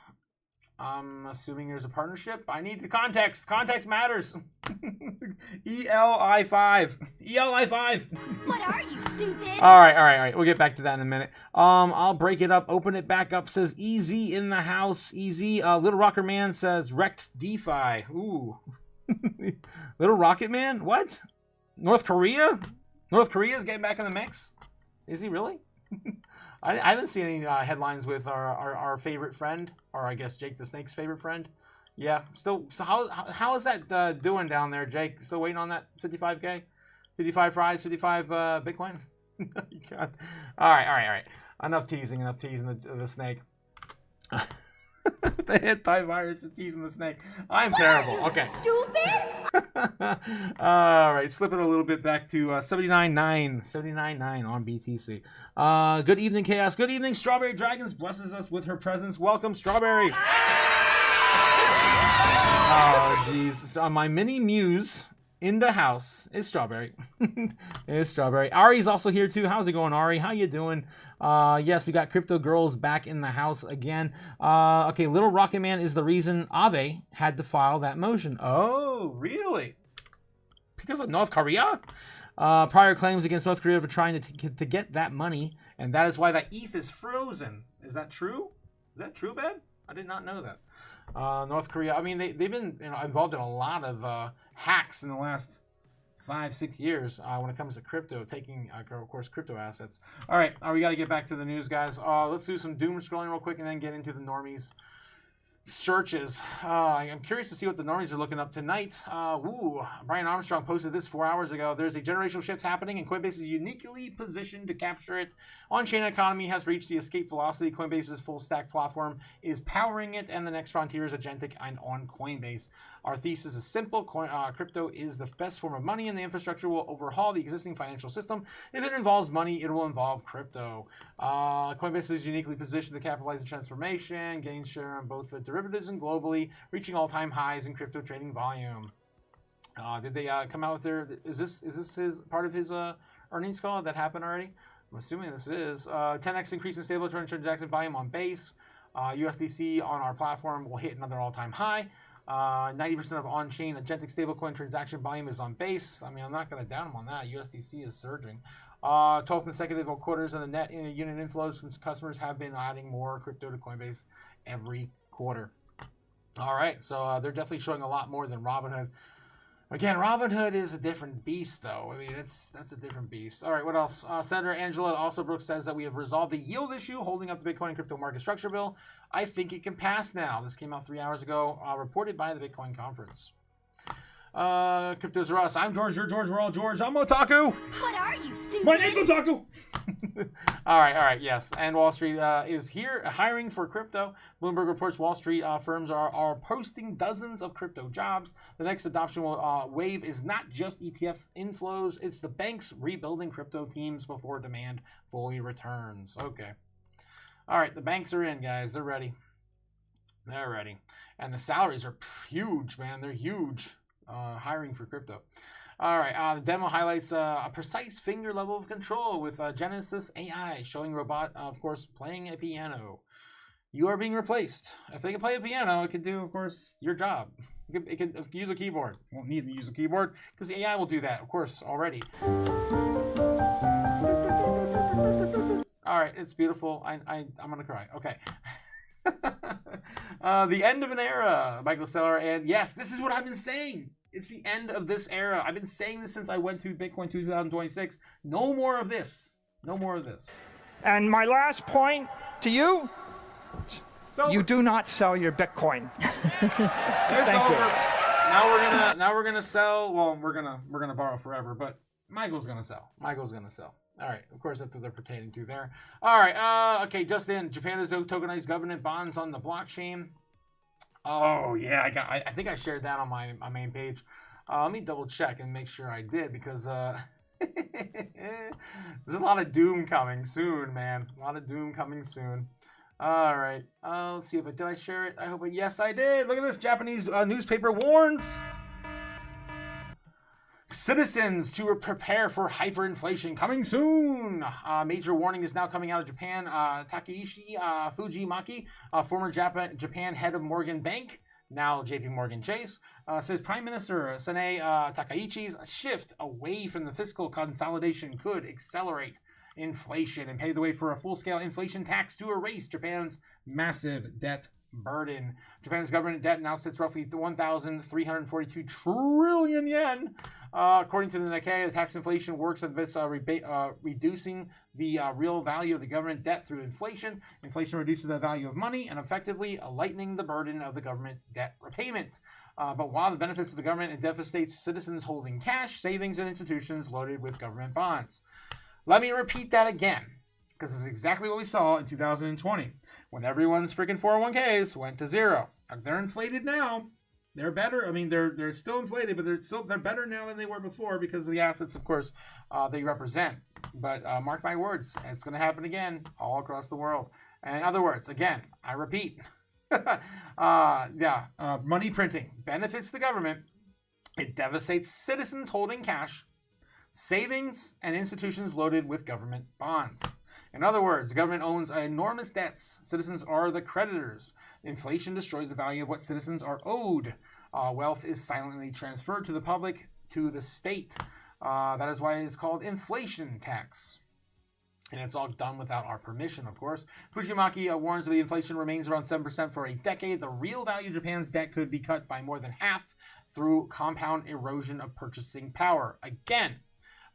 I'm assuming there's a partnership. I need the context. Context matters. ELI5. What are you, stupid? All right. We'll get back to that in a minute. I'll break it up. Open it back up. Says Easy in the house. Easy. Little Rocker Man says wrecked DeFi. Ooh. Little Rocket Man? What? North Korea? North Korea's getting back in the mix? Is he really? I haven't seen any headlines with our favorite friend, or I guess Jake the Snake's favorite friend. Yeah, still. So how is that doing down there, Jake? Still waiting on that 55K, 55 fries, 55 Bitcoin. God. All right. Enough teasing the snake. The antivirus is teasing the snake. I'm terrible. Okay. Stupid? All right, slipping a little bit back to 79.9 on BTC. Good evening, Chaos. Good evening, Strawberry Dragons blesses us with her presence. Welcome, Strawberry. Oh, jeez. So my mini muse in the house is Strawberry. It's Strawberry. Ari's also here too. How's it going, Ari? How you doing? Yes, we got Crypto Girls back in the house again. Okay, Little Rocket Man is the reason Abe had to file that motion. Oh, really? Because of North Korea? Prior claims against North Korea for trying to get that money, and that is why that ETH is frozen. Is that true? Is that true, Ben? I did not know that. North Korea, I mean, they've been involved in a lot of hacks in the last 5-6 years when it comes to crypto, taking, of course, crypto assets. All right, we got to get back to the news, guys. Let's do some doom scrolling real quick and then get into the normies searches. I'm curious to see what the normies are looking up tonight. Brian Armstrong posted this 4 hours ago. There's a generational shift happening, and Coinbase is uniquely positioned to capture it. On-chain economy has reached the escape velocity. Coinbase's full-stack platform is powering it, and the next frontier is agentic and on Coinbase. Our thesis is simple. Crypto is the best form of money, and the infrastructure will overhaul the existing financial system. If it involves money, it will involve crypto. Coinbase is uniquely positioned to capitalize the transformation, gain share on both the derivatives and globally, reaching all-time highs in crypto trading volume. Did they come out with their? Is this his part of his earnings call that happened already? I'm assuming this is 10x increase in stable transaction volume on base. USDC on our platform will hit another all-time high. 90% of on-chain agentic stablecoin transaction volume is on base. I mean, I'm not going to down them on that. USDC is surging. 12 consecutive quarters of the net unit inflows from customers have been adding more crypto to Coinbase every quarter. All right, so they're definitely showing a lot more than Robinhood. Again, Robinhood is a different beast, though. I mean, that's a different beast. All right, what else? Senator Angela Alsobrooks says that we have resolved the yield issue holding up the Bitcoin and crypto market structure bill. I think it can pass now. This came out 3 hours ago, reported by the Bitcoin conference. Cryptos are us. I'm George. You're George. We're all George. I'm Otaku. What are you, stupid? My name's Otaku. All right, yes. And Wall Street is here hiring for crypto. Bloomberg reports Wall Street firms are posting dozens of crypto jobs. The next adoption wave is not just ETF inflows. It's the banks rebuilding crypto teams before demand fully returns. Okay. All right, the banks are in, guys. They're ready. And the salaries are huge, man. They're huge. Hiring for crypto. All right, the demo highlights a precise finger level of control with Genesis AI showing robot, of course, playing a piano. You are being replaced. If they can play a piano, it can do, of course, your job. It can use a keyboard. You won't need to use a keyboard because the AI will do that, of course, already. All right, it's beautiful. I'm gonna cry. Okay. The end of an era, Michael Seller, and yes, this is what I've been saying. It's the end of this era. I've been saying this since I went to Bitcoin 2026. No more of this. No more of this. And my last point to you, So You do not sell your Bitcoin. it's Thank over. you. Now we're gonna sell. Well, we're gonna borrow forever, but Michael's gonna sell. All right, of course that's what they're pertaining to there. All right, okay. Just in, Japan has tokenized government bonds on the blockchain. Oh yeah, I think I shared that on my main page. Let me double check and make sure I did because there's a lot of doom coming soon, man. A lot of doom coming soon. All right, let's see if did I share it. I hope yes I did. Look at this. Japanese newspaper warns citizens to prepare for hyperinflation coming soon. Major warning is now coming out of Japan. Takeishi Fujimaki, former Japan head of Morgan Bank, now JP Morgan Chase, says Prime Minister Sanae Takaichi's shift away from the fiscal consolidation could accelerate inflation and pave the way for a full-scale inflation tax to erase Japan's massive debt burden. Japan's government debt now sits roughly 1,342 trillion yen. According to the Nikkei, the tax inflation works on reducing the real value of the government debt through inflation. Inflation reduces the value of money and effectively lightening the burden of the government debt repayment. But while the benefits of the government, it devastates citizens holding cash, savings, and institutions loaded with government bonds. Let me repeat that again, because it's exactly what we saw in 2020 when everyone's freaking 401ks went to zero. They're inflated now. They're better. I mean, they're still inflated, but they're better now than they were before because of the assets, of course, they represent. But mark my words, it's going to happen again all across the world. And in other words, again, I repeat, money printing benefits the government. It devastates citizens holding cash, savings, and institutions loaded with government bonds. In other words, the government owns enormous debts. Citizens are the creditors. Inflation destroys the value of what citizens are owed. Wealth is silently transferred to the public, to the state. That is why it's called inflation tax. And it's all done without our permission, of course. Fujimaki warns that the inflation remains around 7% for a decade. The real value of Japan's debt could be cut by more than half through compound erosion of purchasing power. Again,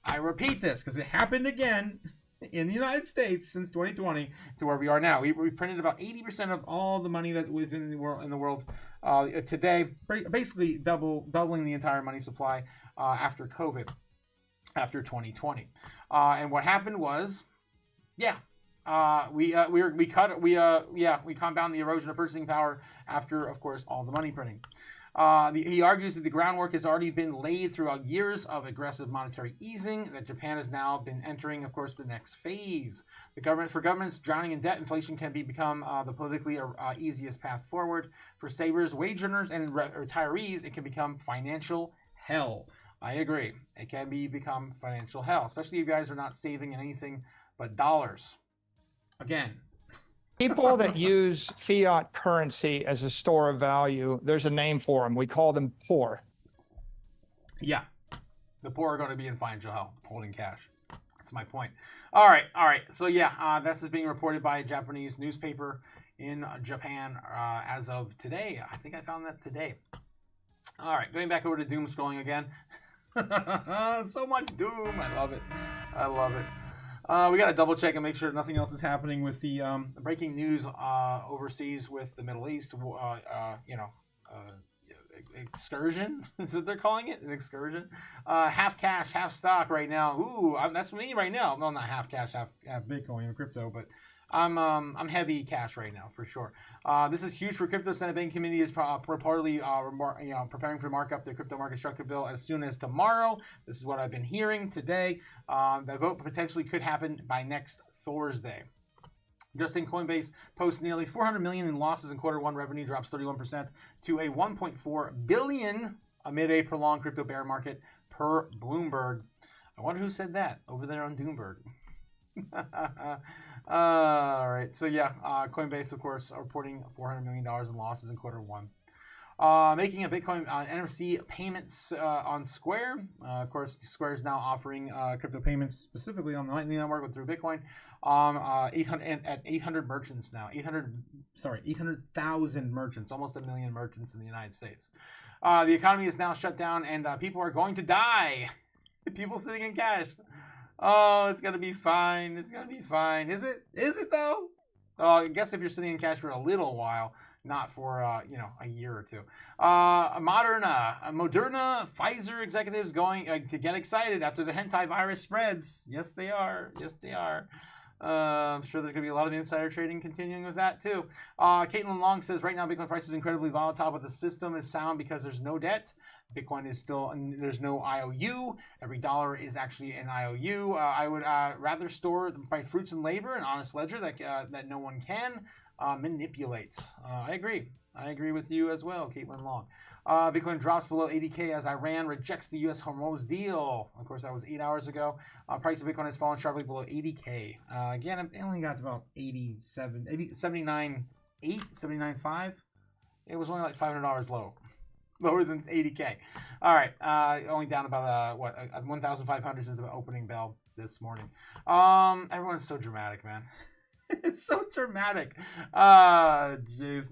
I repeat this because it happened again in the United States since 2020 to where we are now. We printed about 80% of all the money that was in the world today, basically doubling the entire money supply after COVID, after 2020. And what happened was, we compound the erosion of purchasing power after, of course, all the money printing. He argues that the groundwork has already been laid throughout years of aggressive monetary easing, that Japan has now been entering, of course, the next phase. For governments drowning in debt, inflation can become the politically easiest path forward. For savers, wage earners, and retirees, it can become financial hell. I agree. It can become financial hell, especially if you guys are not saving in anything but dollars. Again, People that use fiat currency as a store of value, there's a name for them. We call them poor. Yeah. The poor are going to be in financial hell holding cash. That's my point. All right. So, that's being reported by a Japanese newspaper in Japan as of today. I think I found that today. All right. Going back over to doom scrolling again. So much doom. I love it. We got to double check and make sure nothing else is happening with the breaking news overseas with the Middle East. Excursion. Is what they're calling it, an excursion. Half cash, half stock right now. Ooh, that's me right now. No, not half cash, half Bitcoin and crypto, but I'm heavy cash right now for sure. This is huge for crypto. Senate Banking Committee is reportedly preparing to mark up the crypto market structure bill as soon as tomorrow. This is what I've been hearing today. The vote potentially could happen by next Thursday. Just in, Coinbase posts nearly $400 million in losses in quarter one. Revenue drops 31% to a $1.4 billion amid a prolonged crypto bear market per Bloomberg. I wonder who said that over there on Doomberg. All right. So Coinbase, of course, are reporting $400 million in losses in quarter one. Making a Bitcoin NFC payments on Square. Of course, Square is now offering crypto payments specifically on the Lightning Network through Bitcoin. 800 merchants now. 800,000 merchants, almost 1 million merchants in the United States. The economy is now shut down, and people are going to die. People sitting in cash. Oh, it's gonna be fine. Is it? Is it though? I guess if you're sitting in cash for a little while, not for a year or two. Moderna, Pfizer executives going to get excited after the hentai virus spreads. Yes, they are. Yes, they are. I'm sure there's going to be a lot of insider trading continuing with that too. Caitlin Long says right now Bitcoin price is incredibly volatile, but the system is sound because there's no debt. Bitcoin is still, there's no IOU. Every dollar is actually an IOU. I would rather store my fruits and labor, an honest ledger that no one can manipulate. I agree with you as well, Caitlin Long. Bitcoin drops below 80K as Iran rejects the U.S. Hormuz deal. Of course, that was 8 hours ago. Price of Bitcoin has fallen sharply below 80K. Again, I only got about 79.5. It was only like $500 lower than 80K. All right, only down about 1,500 since the opening bell this morning. Everyone's so dramatic, man. It's so dramatic. Jeez.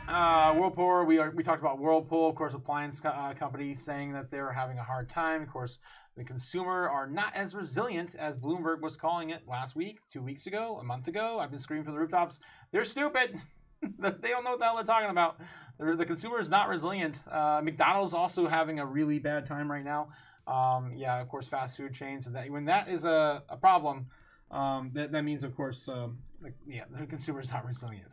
Whirlpool, we talked about Whirlpool, of course, appliance company saying that they're having a hard time. Of course, the consumer are not as resilient as Bloomberg was calling it last week, 2 weeks ago, a month ago. I've been screaming from the rooftops. They're stupid. They don't know what the hell they're talking about. The consumer is not resilient. McDonald's also having a really bad time right now. Of course, fast food chains. When that is a problem, that means, of course, the consumer is not resilient.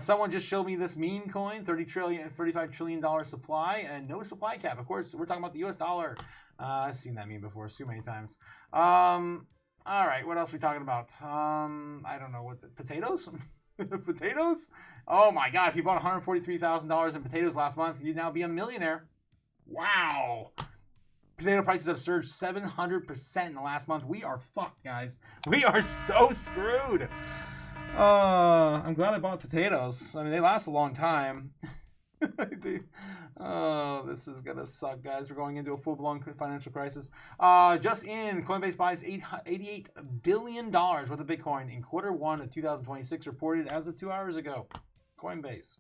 Someone just showed me this meme coin, $35 trillion supply and no supply cap. Of course, we're talking about the US dollar. I've seen that meme before so many times. All right, what else are we talking about? I don't know, potatoes? Potatoes? Oh my God, if you bought $143,000 in potatoes last month, you'd now be a millionaire. Wow. Potato prices have surged 700% in the last month. We are fucked, guys. We are so screwed. I'm glad I bought potatoes. I mean, they last a long time. This is gonna suck, guys. We're going into a full-blown financial crisis. Just in, Coinbase buys $88 billion worth of Bitcoin in Q1 of 2026, reported as of 2 hours ago. Coinbase.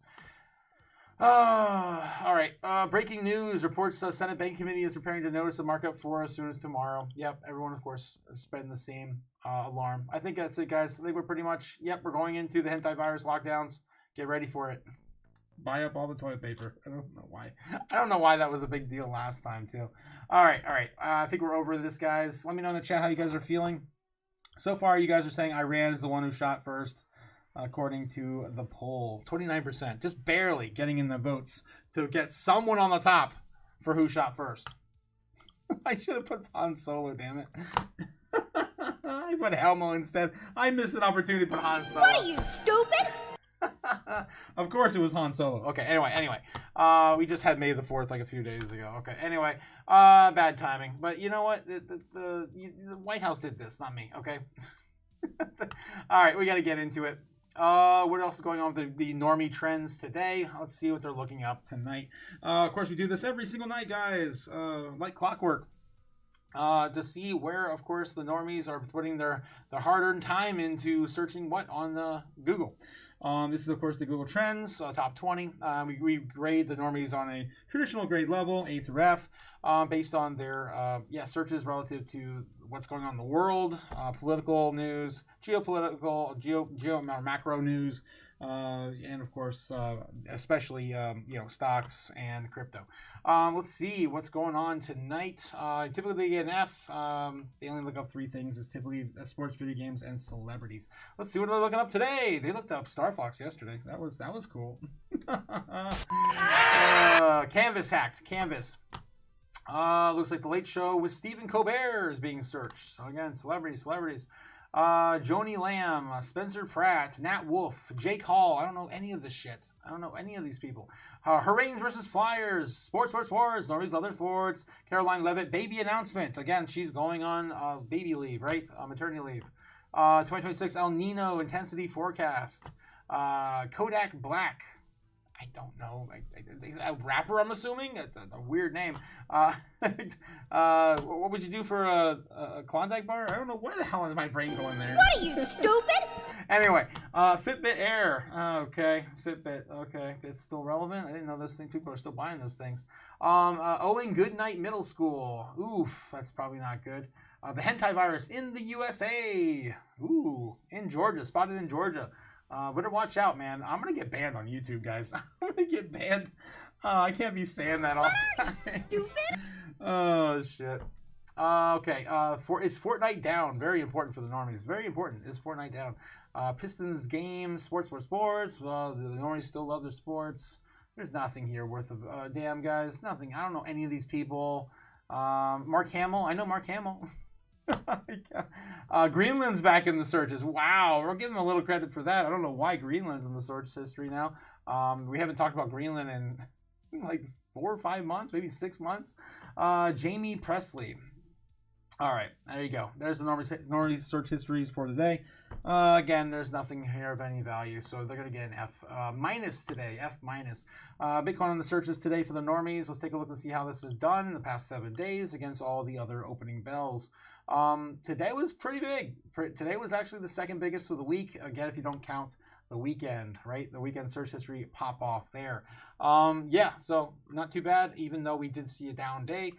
All right. Breaking news reports: Senate Bank Committee is preparing to notice the markup for as soon as tomorrow. Yep, everyone, of course, is spreading the same alarm. I think that's it, guys. I think we're pretty much. Yep, we're going into the hentai virus lockdowns. Get ready for it. Buy up all the toilet paper. I don't know why. I don't know why that was a big deal last time too. All right. I think we're over this, guys. Let me know in the chat how you guys are feeling. So far, you guys are saying Iran is the one who shot first. According to the poll, 29%, just barely getting in the votes to get someone on the top for who shot first. I should have put Han Solo, damn it. I put Helmo instead. I missed an opportunity to put Han Solo. What are you, stupid? Of course it was Han Solo. Okay, anyway. We just had May the 4th like a few days ago. Okay, anyway. Bad timing. But you know what? The White House did this, not me, okay? All right, we got to get into it. What else is going on with the normie trends today? Let's see what they're looking up tonight. Of course, we do this every single night, guys, like clockwork, to see where, of course, the normies are putting their hard-earned time into searching what on Google. This is, of course, the Google Trends, top 20. We grade the normies on a traditional grade level, A through F, based on their searches relative to what's going on in the world, political news, geopolitical, macro news, and of course, especially stocks and crypto. Let's see what's going on tonight. Typically they get an F. They only look up 3 things. It's typically sports, video games, and celebrities. Let's see what they're looking up today. They looked up Star Fox yesterday. That was cool. Canvas hacked. Canvas. Looks like The Late Show with Stephen Colbert is being searched. So again, celebrities. Joni Lamb, Spencer Pratt, Nat Wolff, Jake Hall. I don't know any of this shit. I don't know any of these people. Hurricanes versus Flyers, sports. Normies other sports. Caroline Levitt, baby announcement. Again, she's going on baby leave, right? Maternity leave. 2026 El Nino intensity forecast. Kodak Black. I don't know. A rapper, I'm assuming. A weird name. What would you do for a Klondike bar? I don't know. Where the hell is my brain going there? What are you, stupid? Anyway, Fitbit Air. Okay, Fitbit. Okay, it's still relevant. I didn't know those things. People are still buying those things. Owing Goodnight Middle School. Oof, that's probably not good. The hentai virus in the USA. Ooh, in Georgia, spotted in Georgia. Better watch out, man. I'm gonna get banned on YouTube, guys. I'm gonna get banned. I can't be saying that all the time. Stupid. Oh shit. Okay. Is Fortnite down? Very important for the normies. Very important. Is Fortnite down? Pistons game. Sports. Well, the normies still love their sports. There's nothing here worth of damn, guys. Nothing. I don't know any of these people. Mark Hamill. I know Mark Hamill. Greenland's back in the searches. Wow, we're giving him a little credit for that. I don't know why Greenland's in the search history now. We haven't talked about Greenland in like 4 or 5 months, maybe 6 months. Jamie Presley. All right, there you go. There's the normally search histories for the day. Again, there's nothing here of any value, so they're going to get an F minus today, F minus. Bitcoin on the searches today for the normies. Let's take a look and see how this is done in the past 7 days against all the other opening bells. Today was pretty big. Today was actually the second biggest for the week. Again, if you don't count the weekend, right? The weekend search history pop off there. Yeah, so not too bad, even though we did see a down day.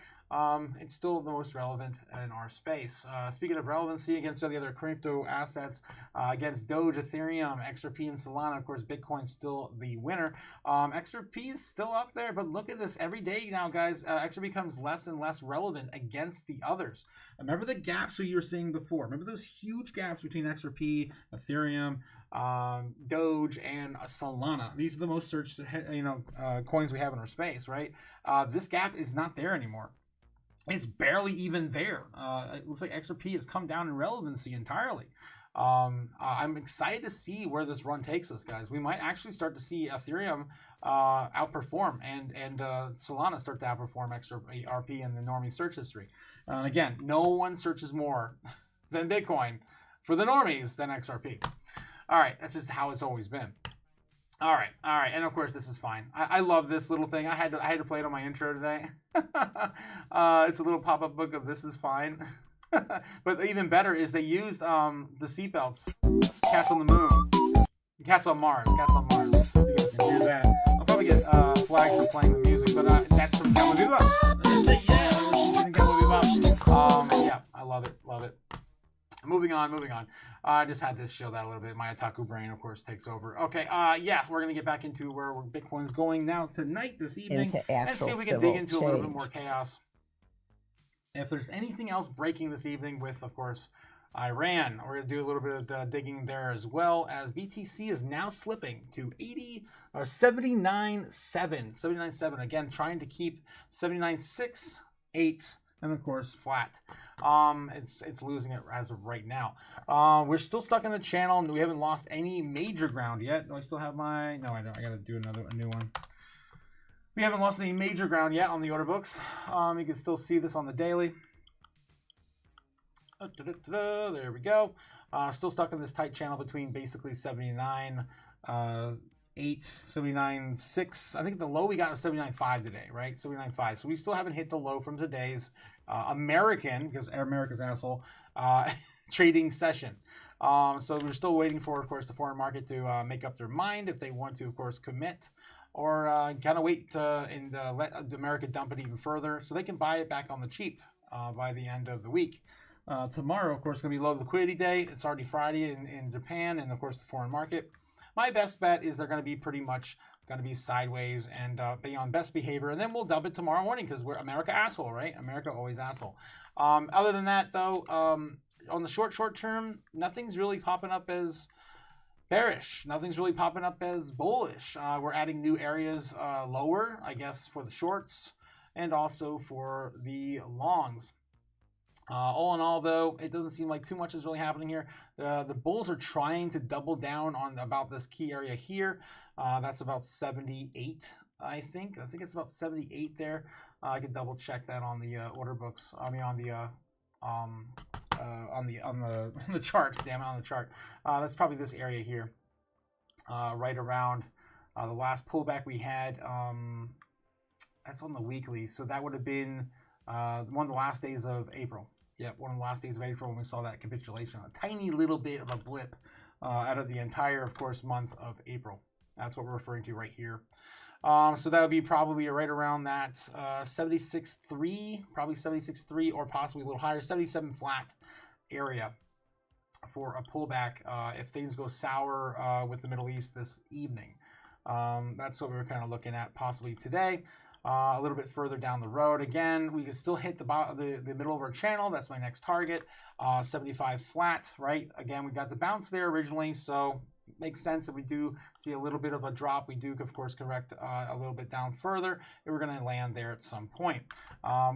It's still the most relevant in our space. Speaking of relevancy against all the other crypto assets, against Doge, Ethereum, XRP, and Solana, of course, Bitcoin's still the winner. XRP is still up there, but look at this. Every day now, guys, XRP becomes less and less relevant against the others. Remember the gaps we were seeing before. Remember those huge gaps between XRP, Ethereum, Doge, and Solana. These are the most searched, coins we have in our space, right? This gap is not there anymore. It's barely even there. It looks like XRP has come down in relevancy entirely. I'm excited to see where this run takes us, guys. We might actually start to see Ethereum outperform and Solana start to outperform XRP in the normie search history. And again, no one searches more than Bitcoin for the normies than XRP. All right, that's just how it's always been. All right, and of course this is fine. I love this little thing. I had to play it on my intro today. It's a little pop-up book of "This is fine," but even better is they used the seatbelts. Cats on the moon, cats on Mars, cats on Mars. You guys can hear that. I'll probably get flagged for playing the music, but that's from Cowboy Bebop. Yeah, I love it. Moving on. I just had to show that a little bit. My otaku brain, of course, takes over. Okay, yeah, we're going to get back into where Bitcoin's going now tonight, this evening. And see if we can dig into a little bit more chaos. If there's anything else breaking this evening with, of course, Iran, we're going to do a little bit of the digging there as well, as BTC is now slipping to 79.7. 79.7, again, trying to keep 79.6, 8, and of course flat. It's losing it as of right now. We're still stuck in the channel and we haven't lost any major ground yet. Do I still have my... No, I don't. I gotta do a new one. We haven't lost any major ground yet on the order books. You can still see this on the daily. There we go. Still stuck in this tight channel between basically 79, 8, 79.6. I think the low we got was 79.5 today, right? 79.5. So we still haven't hit the low from today's American, because America's asshole, trading session. So we're still waiting for, of course, the foreign market to make up their mind if they want to, of course, commit, or kind of wait and let the America dump it even further so they can buy it back on the cheap by the end of the week. Tomorrow, of course, is going to be low liquidity day. It's already Friday in Japan and, of course, the foreign market. My best bet is they're going to be pretty much going to be sideways and be on best behavior, and then we'll dump it tomorrow morning because we're America asshole, right? America always asshole. Other than that, though, on the short term, nothing's really popping up as bearish. Nothing's really popping up as bullish. We're adding new areas lower, I guess, for the shorts and also for the longs. All in all, though, it doesn't seem like too much is really happening here. The bulls are trying to double down on about this key area here. That's about 78, I think. I think it's about 78 there. I could double check that on the order books. I mean, on the chart. Damn it, on the chart. That's probably this area here, right around the last pullback we had. That's on the weekly, so that would have been one of the last days of April. Yeah, one of the last days of April when we saw that capitulation. A tiny little bit of a blip out of the entire, of course, month of April. That's what we're referring to right here. So that would be probably right around that 76.3, probably 76.3, or possibly a little higher, 77 flat area for a pullback if things go sour with the Middle East this evening. That's what we were kind of looking at possibly today. A little bit further down the road, again, we can still hit the middle of our channel. That's my next target, 75 flat, right? Again, we got the bounce there originally, so makes sense if we do see a little bit of a drop. We do, of course, correct a little bit down further, and we're going to land there at some point.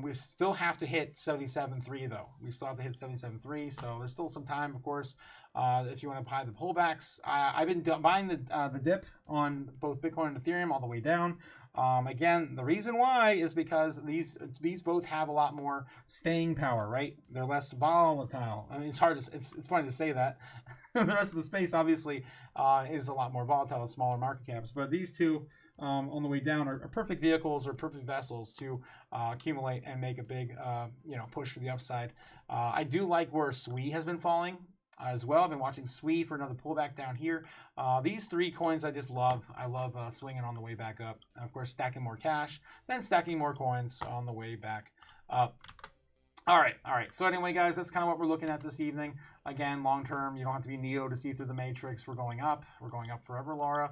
We still have to hit 77.3, though. We still have to hit 77.3, so there's still some time, of course, if you want to buy the pullbacks. I've been buying the dip on both Bitcoin and Ethereum all the way down. Again, the reason why is because these both have a lot more staying power, right? They're less volatile. I mean, it's funny to say that. The rest of the space obviously is a lot more volatile with smaller market caps, but these two on the way down are perfect vehicles or perfect vessels to accumulate and make a big push for the upside. I do like where SWE has been falling as well. I've been watching SWE for another pullback down here. These three coins I just love. I love swinging on the way back up. And of course, stacking more cash, then stacking more coins on the way back up. All right. So anyway, guys, that's kind of what we're looking at this evening. Again, long term, you don't have to be Neo to see through the matrix. We're going up. We're going up forever, Laura.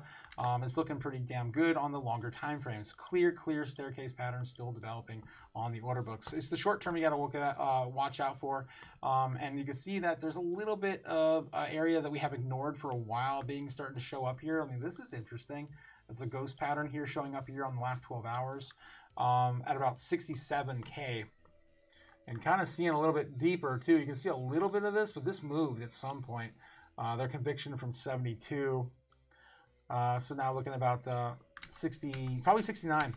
It's looking pretty damn good on the longer time frames. Clear staircase patterns still developing on the order books. It's the short term you got to watch out for. And you can see that there's a little bit of area that we have ignored for a while starting to show up here. I mean, this is interesting. It's a ghost pattern here showing up here on the last 12 hours at about 67K. And kind of seeing a little bit deeper too. You can see a little bit of this, but this moved at some point. Their conviction from 72. So now looking about 60, probably 69.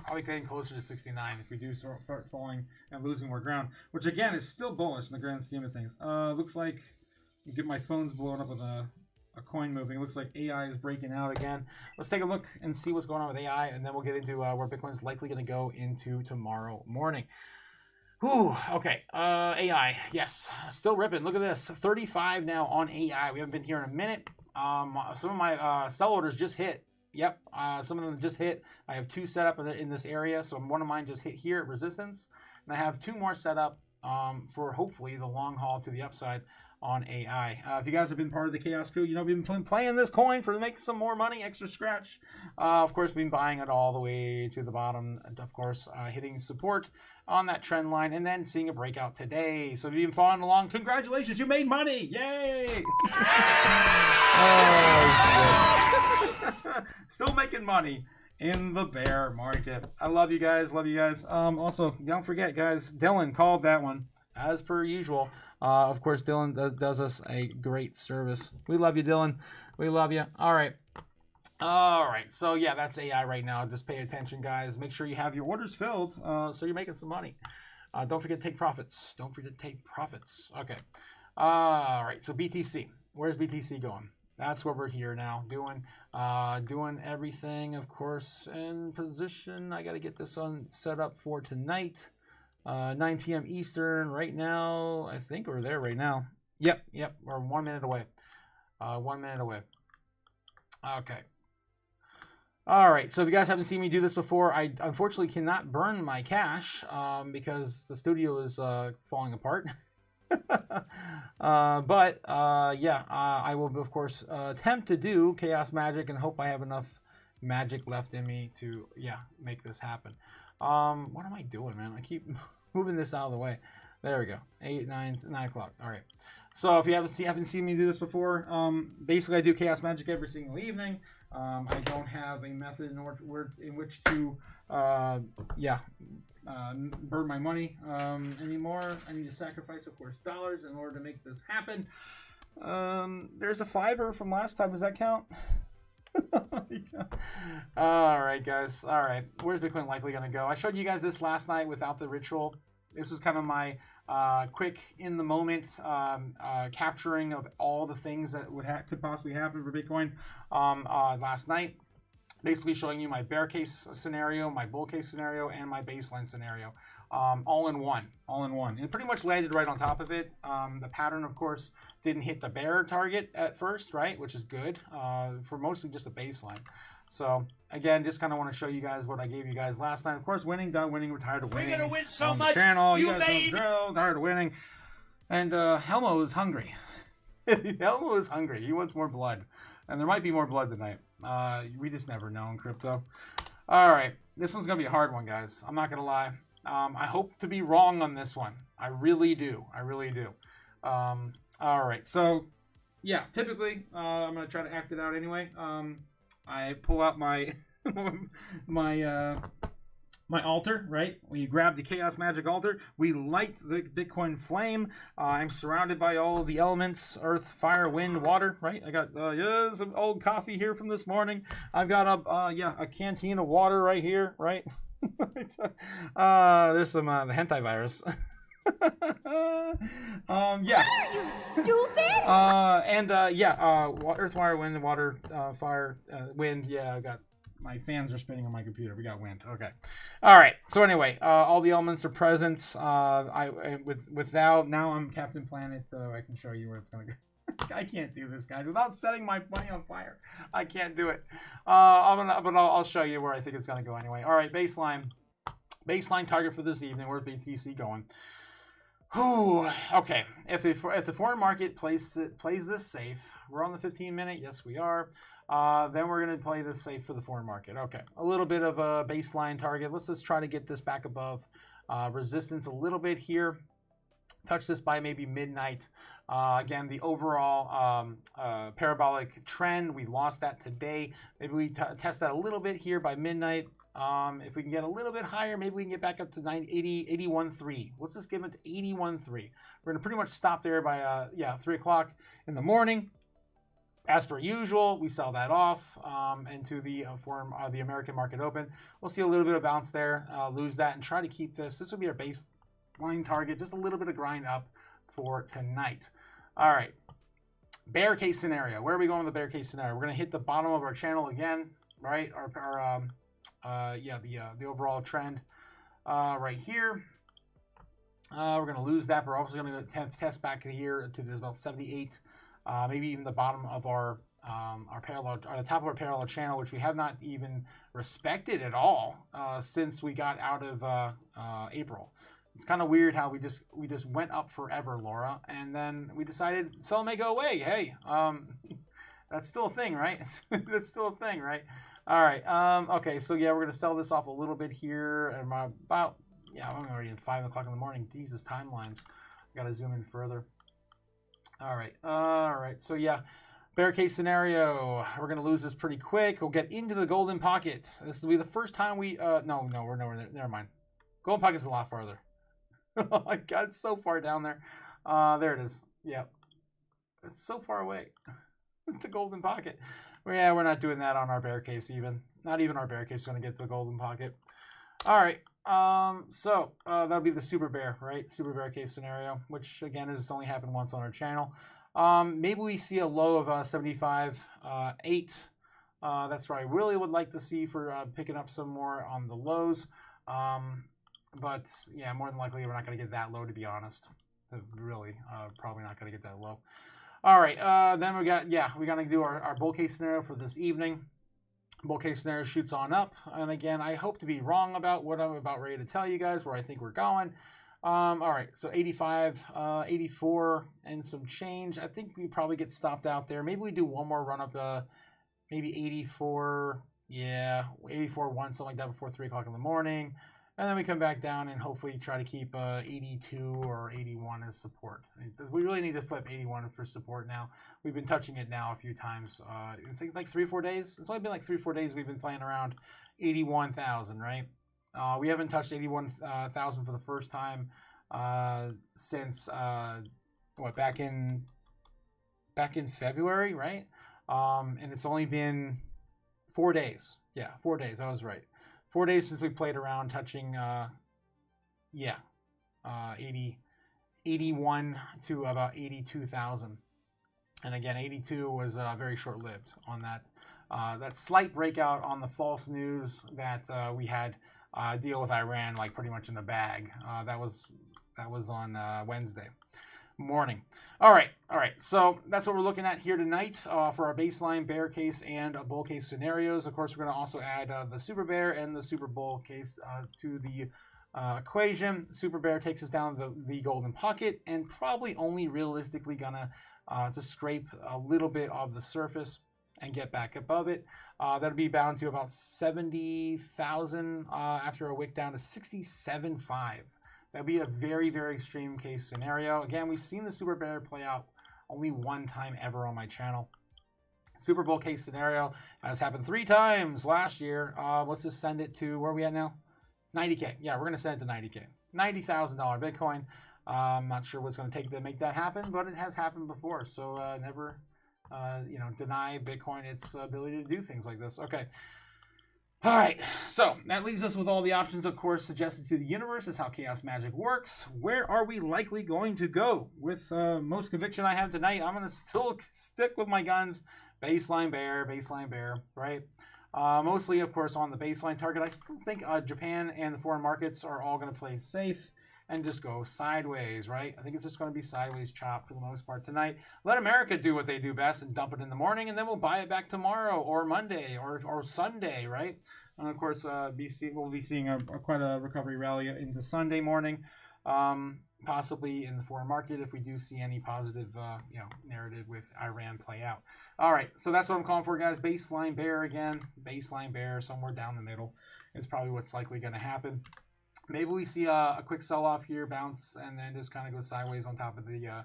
Probably getting closer to 69 if we do start falling and losing more ground. Which again is still bullish in the grand scheme of things. Looks like you get my phone's blowing up with a coin moving. It looks like AI is breaking out again. Let's take a look and see what's going on with AI, and then we'll get into where Bitcoin is likely going to go into tomorrow morning. Whew, okay, AI, yes, still ripping. Look at this, 35 now on AI. We haven't been here in a minute. Some of my sell orders just hit. Yep, some of them just hit. I have two set up in this area, so one of mine just hit here at resistance, and I have two more set up for hopefully the long haul to the upside on AI. If you guys have been part of the Chaos crew, you know we've been playing this coin for making some more money, extra scratch. Of course, we've been buying it all the way to the bottom, and of course, hitting support on that trend line, and then seeing a breakout today. So if you've been following along, congratulations, you made money! Yay! Still making money in the bear market. I love you guys. Also, don't forget, guys, Dylan called that one as per usual. Of course, Dylan does us a great service. We love you, Dylan. We love you. All right. So yeah, that's AI right now. Just pay attention, guys. Make sure you have your orders filled so you're making some money. Don't forget to take profits. Okay. All right. So BTC. Where's BTC going? That's where we're here now. Doing everything, of course, in position. I got to get this one set up for tonight. 9 p.m. Eastern right now. I think we're there right now. Yep. We're 1 minute away. 1 minute away. Okay. All right. So if you guys haven't seen me do this before, I unfortunately cannot burn my cash because the studio is falling apart. I will, of course, attempt to do chaos magic and hope I have enough magic left in me to, make this happen. What am I doing, man? I keep moving this out of the way. There we go. 9 o'clock. All right. So if you haven't seen me do this before, basically I do chaos magic every single evening. I don't have a method in which to, burn my money anymore. I need to sacrifice, of course, dollars in order to make this happen. There's a $5 from last time. Does that count? All right, guys. All right. Where's Bitcoin likely going to go? I showed you guys this last night without the ritual. This is kind of my quick, in the moment capturing of all the things that could possibly happen for Bitcoin last night. basically showing you my bear case scenario, my bull case scenario, and my baseline scenario, all in one. And it pretty much landed right on top of it. The pattern, of course, didn't hit the bear target at first, right, which is good for mostly just a baseline. So again, just kind of want to show you guys what I gave you guys last time. Of course, winning, done winning, we're tired of winning. We're gonna win so on the much, channel. you guys know the drill, tired of winning. And Helmo is hungry. Helmo is hungry. He wants more blood. And there might be more blood tonight. We just never know in crypto. All right. This one's going to be a hard one, guys. I'm not going to lie. I hope to be wrong on this one. I really do. All right. So, yeah, typically, I'm going to try to act it out anyway. I pull out my my altar, right? We grab the Chaos Magic altar. We light the Bitcoin flame. I'm surrounded by all the elements: earth, fire, wind, water, right? I got some old coffee here from this morning. I've got a canteen of water right here, right? There's some the hentai virus. Yes. You stupid! Earth, fire, wind, water, fire, wind. Yeah, I got my fans are spinning on my computer. We got wind. Okay. All right. So anyway, all the elements are present. Now I'm Captain Planet, so I can show you where it's gonna go. I can't do this, guys, without setting my money on fire. I can't do it. I'll show you where I think it's gonna go anyway. All right, baseline target for this evening. Where's BTC going? Whew. Okay. If the foreign market plays this safe, we're on the 15-minute. Yes, we are. Then we're going to play this safe for the foreign market. Okay. A little bit of a baseline target. Let's just try to get this back above resistance a little bit here. Touch this by maybe midnight. Again, the overall parabolic trend, we lost that today. Maybe we test that a little bit here by midnight. If we can get a little bit higher, maybe we can get back up to 81.3. Let's just give it to 81.3. We're going to pretty much stop there by 3 o'clock in the morning. As per usual, we sell that off into the the American market open. We'll see a little bit of bounce there, lose that, and try to keep this. This will be our baseline target, just a little bit of grind up for tonight. All right, bear case scenario. Where are we going with the bear case scenario? We're going to hit the bottom of our channel again, right? The overall trend right here. We're going to lose that. We're also going to test back here to this about 78. Maybe even the bottom of our parallel, or the top of our parallel channel, which we have not even respected at all since we got out of April. It's kind of weird how we just went up forever, Laura, and then we decided sell may go away. Hey, that's still a thing, right? That's still a thing, right? All right. Okay. So yeah, we're gonna sell this off a little bit here, and I'm already at 5 o'clock in the morning. Jesus, timelines. I gotta zoom in further. All right. So yeah, bear case scenario. We're gonna lose this pretty quick. We'll get into the golden pocket. This will be the first time we. No, we're nowhere there. Never mind. Golden pocket's a lot farther. Oh my God, it's so far down there. There it is. Yep. It's so far away. The golden pocket. Well, yeah, we're not doing that on our bear case even. Not even our bear case is going to get to the golden pocket. All right. So that'll be the super bear, right? Super bear case scenario, which again has only happened once on our channel. Maybe we see a low of 75.8. That's what I really would like to see for picking up some more on the lows. But yeah, more than likely we're not going to get that low, to be honest. Really, probably not going to get that low. All right, then we're going to do our bull case scenario for this evening. Bull case scenario shoots on up. And again, I hope to be wrong about what I'm about ready to tell you guys, where I think we're going. All right, so 85, 84, and some change. I think we probably get stopped out there. Maybe we do one more run up, maybe 84, 84, something like that before 3 o'clock in the morning. And then we come back down and hopefully try to keep 82 or 81 as support. We really need to flip 81 for support now. We've been touching it now a few times. I think like 3 or 4 days. It's only been like 3 or 4 days we've been playing around 81,000, right? We haven't touched 81,000 for the first time since back in February, right? And it's only been 4 days. Yeah, 4 days. I was right. 4 days since we played around, touching 81 to about 82,000. And again, 82 was very short-lived on that. That slight breakout on the false news that we had deal with Iran like pretty much in the bag. That was on Wednesday morning. All right. So that's what we're looking at here tonight for our baseline bear case and bull case scenarios. Of course, we're going to also add the super bear and the super bull case to the equation. Super bear takes us down the golden pocket and probably only realistically gonna to scrape a little bit of the surface and get back above it. That'll be bound to about 70,000 after a wick down to 67.5. That'd be a very, very extreme case scenario. Again, we've seen the super bear play out only one time ever on my channel. Super Bowl case scenario has happened 3 times last year. Let's just send it to, where are we at now? 90K. Yeah, we're going to send it to 90K. $90,000 Bitcoin. I'm not sure what's going to take to make that happen, but it has happened before. So never, deny Bitcoin its ability to do things like this. Okay. All right. So that leaves us with all the options, of course, suggested to the universe. Is how chaos magic works. Where are we likely going to go? With most conviction I have tonight, I'm going to still stick with my guns. Baseline bear, right? Mostly, of course, on the baseline target. I still think Japan and the foreign markets are all going to play safe and just go sideways, right? I think it's just going to be sideways chop for the most part tonight. Let America do what they do best and dump it in the morning, and then we'll buy it back tomorrow or Monday or Sunday, right? And of course, we'll be seeing quite a recovery rally into Sunday morning, possibly in the foreign market if we do see any positive, narrative with Iran play out. All right, so that's what I'm calling for, guys. Baseline bear again. Baseline bear somewhere down the middle is probably what's likely going to happen. Maybe we see a quick sell-off here, bounce, and then just kind of go sideways on top of the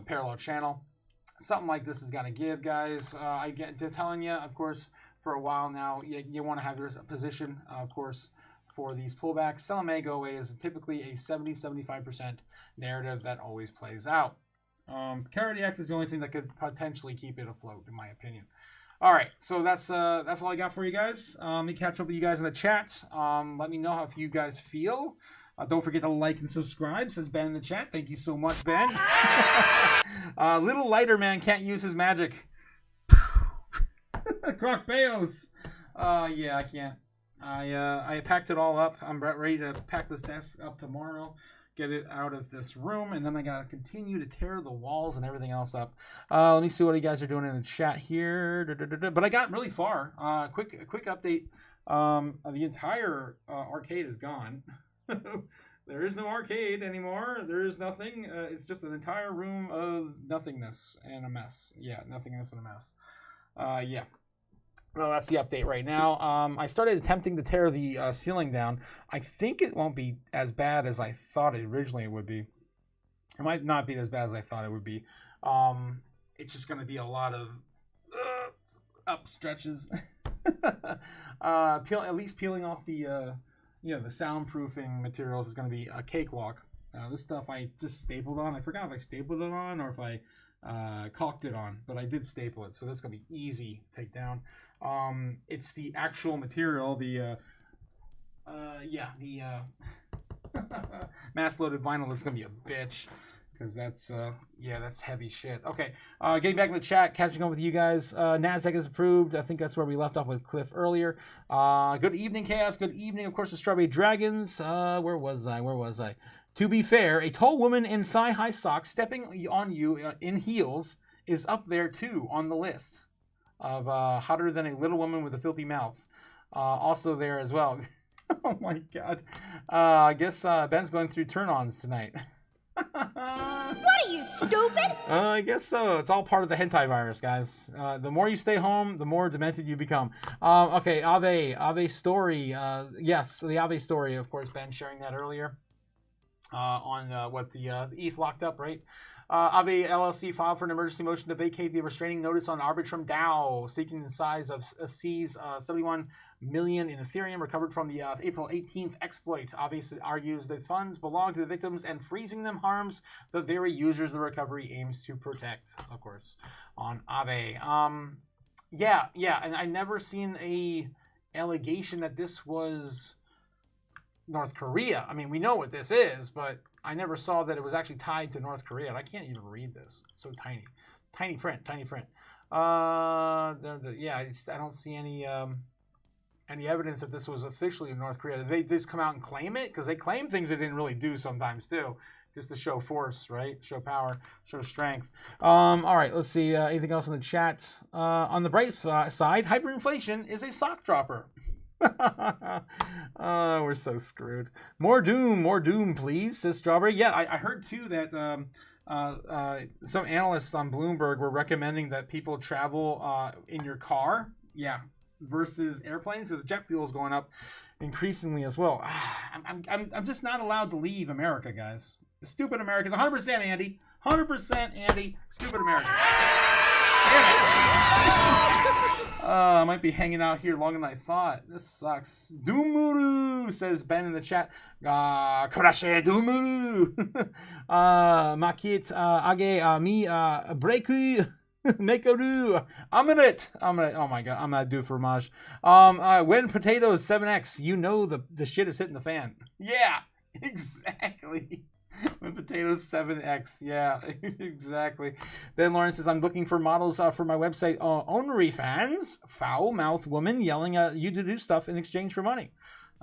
parallel channel. Something like this is going to give, guys. I get to telling you, of course, for a while now, you want to have your position, of course, for these pullbacks. Sell may go away is typically a 70-75% narrative that always plays out. Carrot Act is the only thing that could potentially keep it afloat, in my opinion. All right, so that's all I got for you guys. Let me catch up with you guys in the chat. Let me know how you guys feel. Don't forget to like and subscribe, says Ben in the chat. Thank you so much, Ben. Little lighter man can't use his magic. Croc Bayos. Yeah, I can't. I packed it all up. I'm ready to pack this desk up tomorrow, get it out of this room, and then I gotta continue to tear the walls and everything else up. Let me see what you guys are doing in the chat here. But I got really far. Quick update. The entire arcade is gone. There is no arcade anymore. There is nothing. It's just an entire room of nothingness and a mess. Yeah, nothingness and a mess. Yeah. Well, that's the update right now. I started attempting to tear the ceiling down. I think it won't be as bad as I thought it originally would be. It might not be as bad as I thought it would be. It's just going to be a lot of up stretches. At least peeling off the the soundproofing materials is going to be a cakewalk. This stuff I just stapled on. I forgot if I stapled it on or if I caulked it on, but I did staple it, so that's going to be easy to take down. It's the actual material, the mass loaded vinyl that's gonna be a bitch, because that's heavy shit. Okay, getting back in the chat, catching up with you guys. NASDAQ is approved. I think that's where we left off with Cliff earlier. Good evening, Chaos. Good evening, of course, the Strawberry Dragons. Where was I? To be fair, a tall woman in thigh-high socks stepping on you in heels is up there too on the list of hotter than a little woman with a filthy mouth. Also there as well. Oh my god. I guess Ben's going through turn-ons tonight. What are you, stupid? I guess so. It's all part of the hentai virus, guys. The more you stay home, the more demented you become. Okay, Ave story. Yes, the Ave story, of course, Ben sharing that earlier. On what the ETH locked up, right? Aave LLC filed for an emergency motion to vacate the restraining notice on Arbitrum DAO, seeking the size of seize 71 million in Ethereum recovered from the April 18th exploit. Aave argues that funds belong to the victims and freezing them harms the very users the recovery aims to protect, of course, on Aave. Yeah, and I never seen a allegation that this was North Korea. I mean, we know what this is, but I never saw that it was actually tied to North Korea. And I can't even read this. It's so tiny. Tiny print. Yeah, I don't see any evidence that this was officially in North Korea. They just come out and claim it, because they claim things they didn't really do sometimes too, just to show force, right? Show power, show strength. All right, let's see. Anything else in the chat? On the bright side, hyperinflation is a sock dropper. We're so screwed. More doom, please, says Strawberry. Yeah, I heard too that some analysts on Bloomberg were recommending that people travel in your car, versus airplanes, because jet fuel is going up increasingly as well. I'm just not allowed to leave America, guys. Stupid Americans. 100% Andy. 100% Andy. Stupid America. Damn it. I might be hanging out here longer than I thought. This sucks. Dumuru, says Ben in the chat. Kurashe Dumuru. Makit age mi breku. Nekoru. I'm in it. Oh my god. I'm gonna do fromage. When potatoes 7x, you know the shit is hitting the fan. Yeah, exactly. When potatoes 7x. Yeah, exactly. Ben Lawrence says, I'm looking for models for my website. OnlyFans. Foul-mouthed woman yelling at you to do stuff in exchange for money.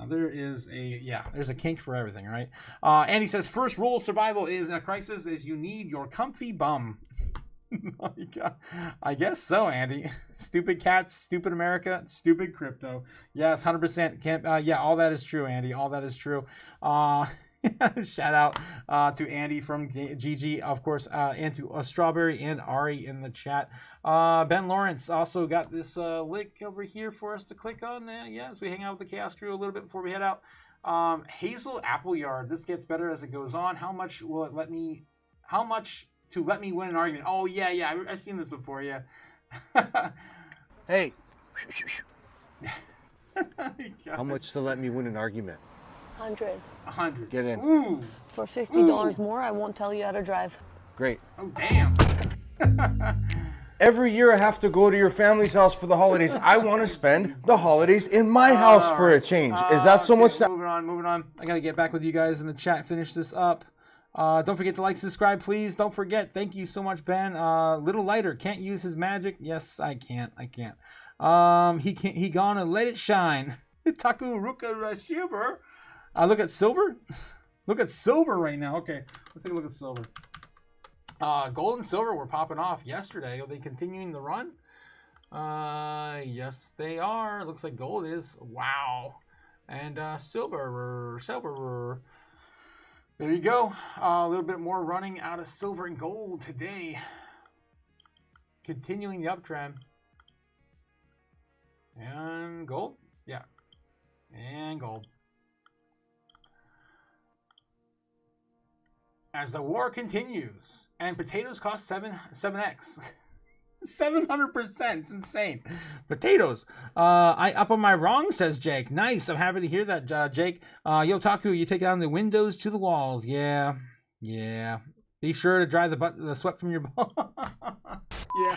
There's a kink for everything, right? Andy says, first rule of survival is in a crisis is you need your comfy bum. I guess so, Andy. Stupid cats, stupid America, stupid crypto. Yes, 100%. Can't. All that is true, Andy. All that is true. Shout out to Andy from GG, of course, and to Strawberry and Ari in the chat. Ben Lawrence also got this link over here for us to click on. As we hang out with the Chaos Crew a little bit before we head out. Hazel Appleyard. This gets better as it goes on. How much will it let me? How much to let me win an argument? Oh yeah. I've seen this before. Yeah. Hey. How much to let me win an argument? 100. Get in. Ooh. For $50 more, I won't tell you how to drive. Great. Oh damn. Every year I have to go to your family's house for the holidays. I want to spend the holidays in my house for a change. Is that so much? Moving on. I got to get back with you guys in the chat. Finish this up. Don't forget to like, subscribe, please. Don't forget. Thank you so much, Ben. Little lighter. Can't use his magic. Yes, I can't. He gonna let it shine. Taku Ruka Shiver. Look at silver. Look at silver right now. Okay, let's take a look at silver. Gold and silver were popping off yesterday. Are they continuing the run? Yes, they are. Looks like gold is. Wow. And silver. There you go. A little bit more running out of silver and gold today. Continuing the uptrend. And gold. Yeah. And gold. As the war continues, and potatoes cost 7x. 700%. It's insane. Potatoes. I up on my wrong, says Jake. Nice. I'm happy to hear that, Jake. Yo, Taku, you take down the windows to the walls. Yeah. Be sure to dry the sweat from your ball. Yeah.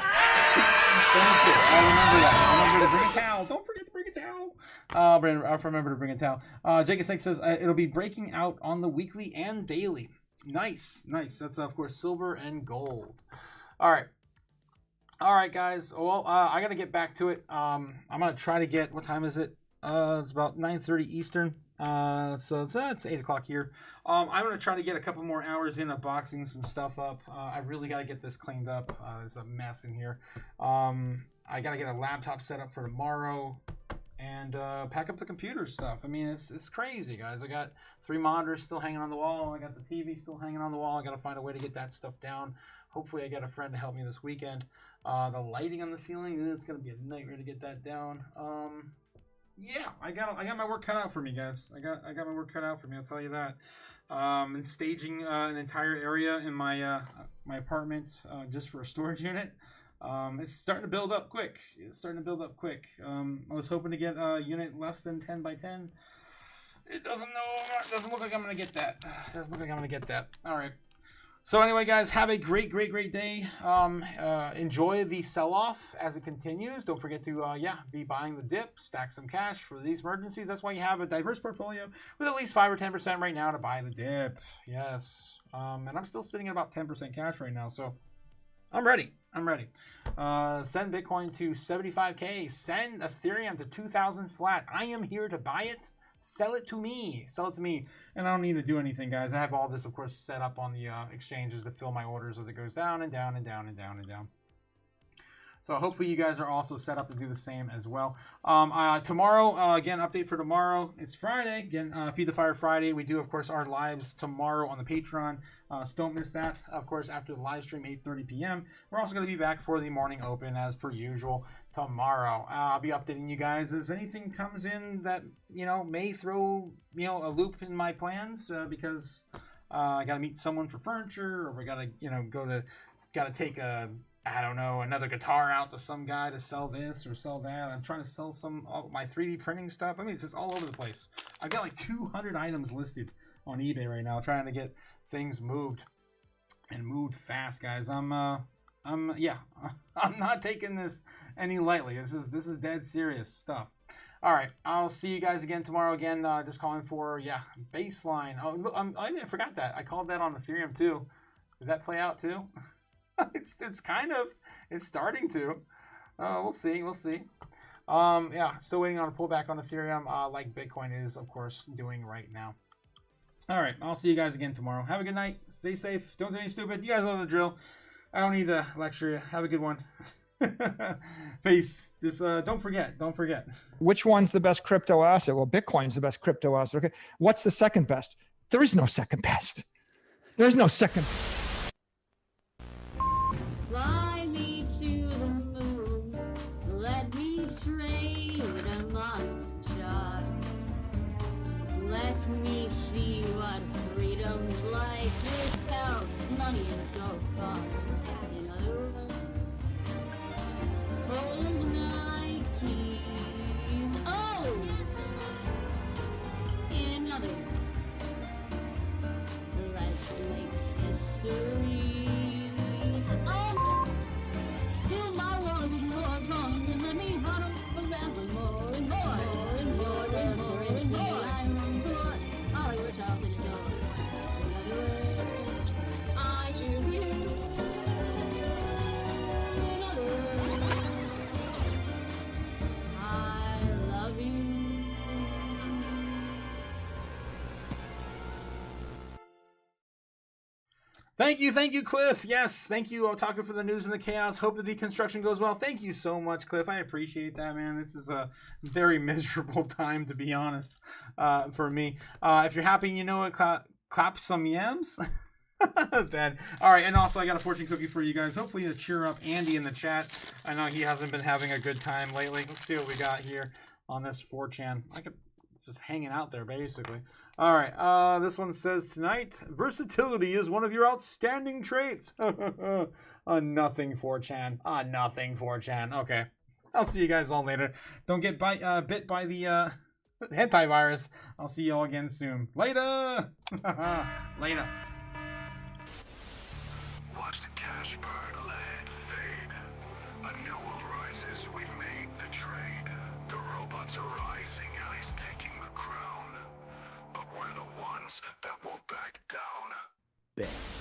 Thank you. I'll remember that. I'll remember to bring a towel. Don't forget to bring a towel. I'll remember to bring a towel. Jake Snake says it'll be breaking out on the weekly and daily. Nice. That's, of course, silver and gold. All right, guys. Well, I got to get back to it. I'm going to try to get, what time is it? It's about 9:30 Eastern. So it's 8 o'clock here. I'm going to try to get a couple more hours in of boxing some stuff up. I really got to get this cleaned up. There's a mess in here. I got to get a laptop set up for tomorrow and pack up the computer stuff. I mean, it's crazy, guys. I got 3 monitors still hanging on the wall. I got the TV still hanging on the wall. I got to find a way to get that stuff down. Hopefully, I get a friend to help me this weekend. The lighting on the ceiling, it's going to be a nightmare to get that down. Yeah, I got my work cut out for me, guys. I got my work cut out for me, I'll tell you that. And staging an entire area in my my apartment just for a storage unit. It's starting to build up quick. I was hoping to get a unit less than 10 by 10. It doesn't look like I'm going to get that. All right. So anyway, guys, have a great day. Enjoy the sell-off as it continues. Don't forget to, be buying the dip, stack some cash for these emergencies. That's why you have a diverse portfolio with at least 5 or 10% right now to buy the dip. Yes. And I'm still sitting at about 10% cash right now, so I'm ready. Send Bitcoin to 75K. Send Ethereum to 2,000 flat. I am here to buy it. Sell it to me. And I don't need to do anything, guys. I have all this, of course, set up on the exchanges to fill my orders as it goes down and down and down and down and down. So hopefully you guys are also set up to do the same as well. Tomorrow, again, update for tomorrow. It's Friday. Again, Feed the Fire Friday. We do, of course, our lives tomorrow on the Patreon. So don't miss that. Of course, after the live stream, 8:30 p.m. We're also going to be back for the morning open as per usual tomorrow. I'll be updating you guys as anything comes in that, may throw, a loop in my plans because I got to meet someone for furniture, or we got to, got to take another guitar out to some guy to sell this or sell that. I'm trying to sell my 3D printing stuff. I mean, it's just all over the place. I've got like 200 items listed on eBay right now, trying to get things moved and moved fast, guys. I'm not taking this any lightly. This is dead serious stuff. All right, I'll see you guys again tomorrow. Again, just calling for baseline. Oh, look, I forgot that. I called that on Ethereum too. Did that play out too? It's starting to. We'll see. Still waiting on a pullback on Ethereum, like Bitcoin is, of course, doing right now. All right, I'll see you guys again tomorrow. Have a good night. Stay safe. Don't do anything stupid. You guys know the drill. I don't need to lecture you. Have a good one. Peace. Just don't forget. Which one's the best crypto asset? Well, Bitcoin's the best crypto asset. Okay. What's the second best? There is no second best. There is no second. Fly me to the moon, let me trade among the stars. Let me see what freedom's like without money and gold bars. In other words, hold my key. Oh! In other words, let's make history. Thank you, Cliff. Yes, thank you, Otaku, for the news and the chaos. Hope the deconstruction goes well. Thank you so much, Cliff. I appreciate that, man. This is a very miserable time, to be honest, for me. If you're happy, you know what, clap some yams. Then, all right, and also I got a fortune cookie for you guys. Hopefully to cheer up Andy in the chat. I know he hasn't been having a good time lately. Let's see what we got here on this 4chan. Just hanging out there, basically. All right, this one says, tonight, versatility is one of your outstanding traits. Nothing 4chan. Nothing 4chan. Okay, I'll see you guys all later. Don't get bit by the hentai virus. I'll see you all again soon. Later. Later. Watch the cash burn, land fade. A new world rises, we've made the trade. The robots are rising, AI's taking the crown. But we're the ones that won't back down. Bet.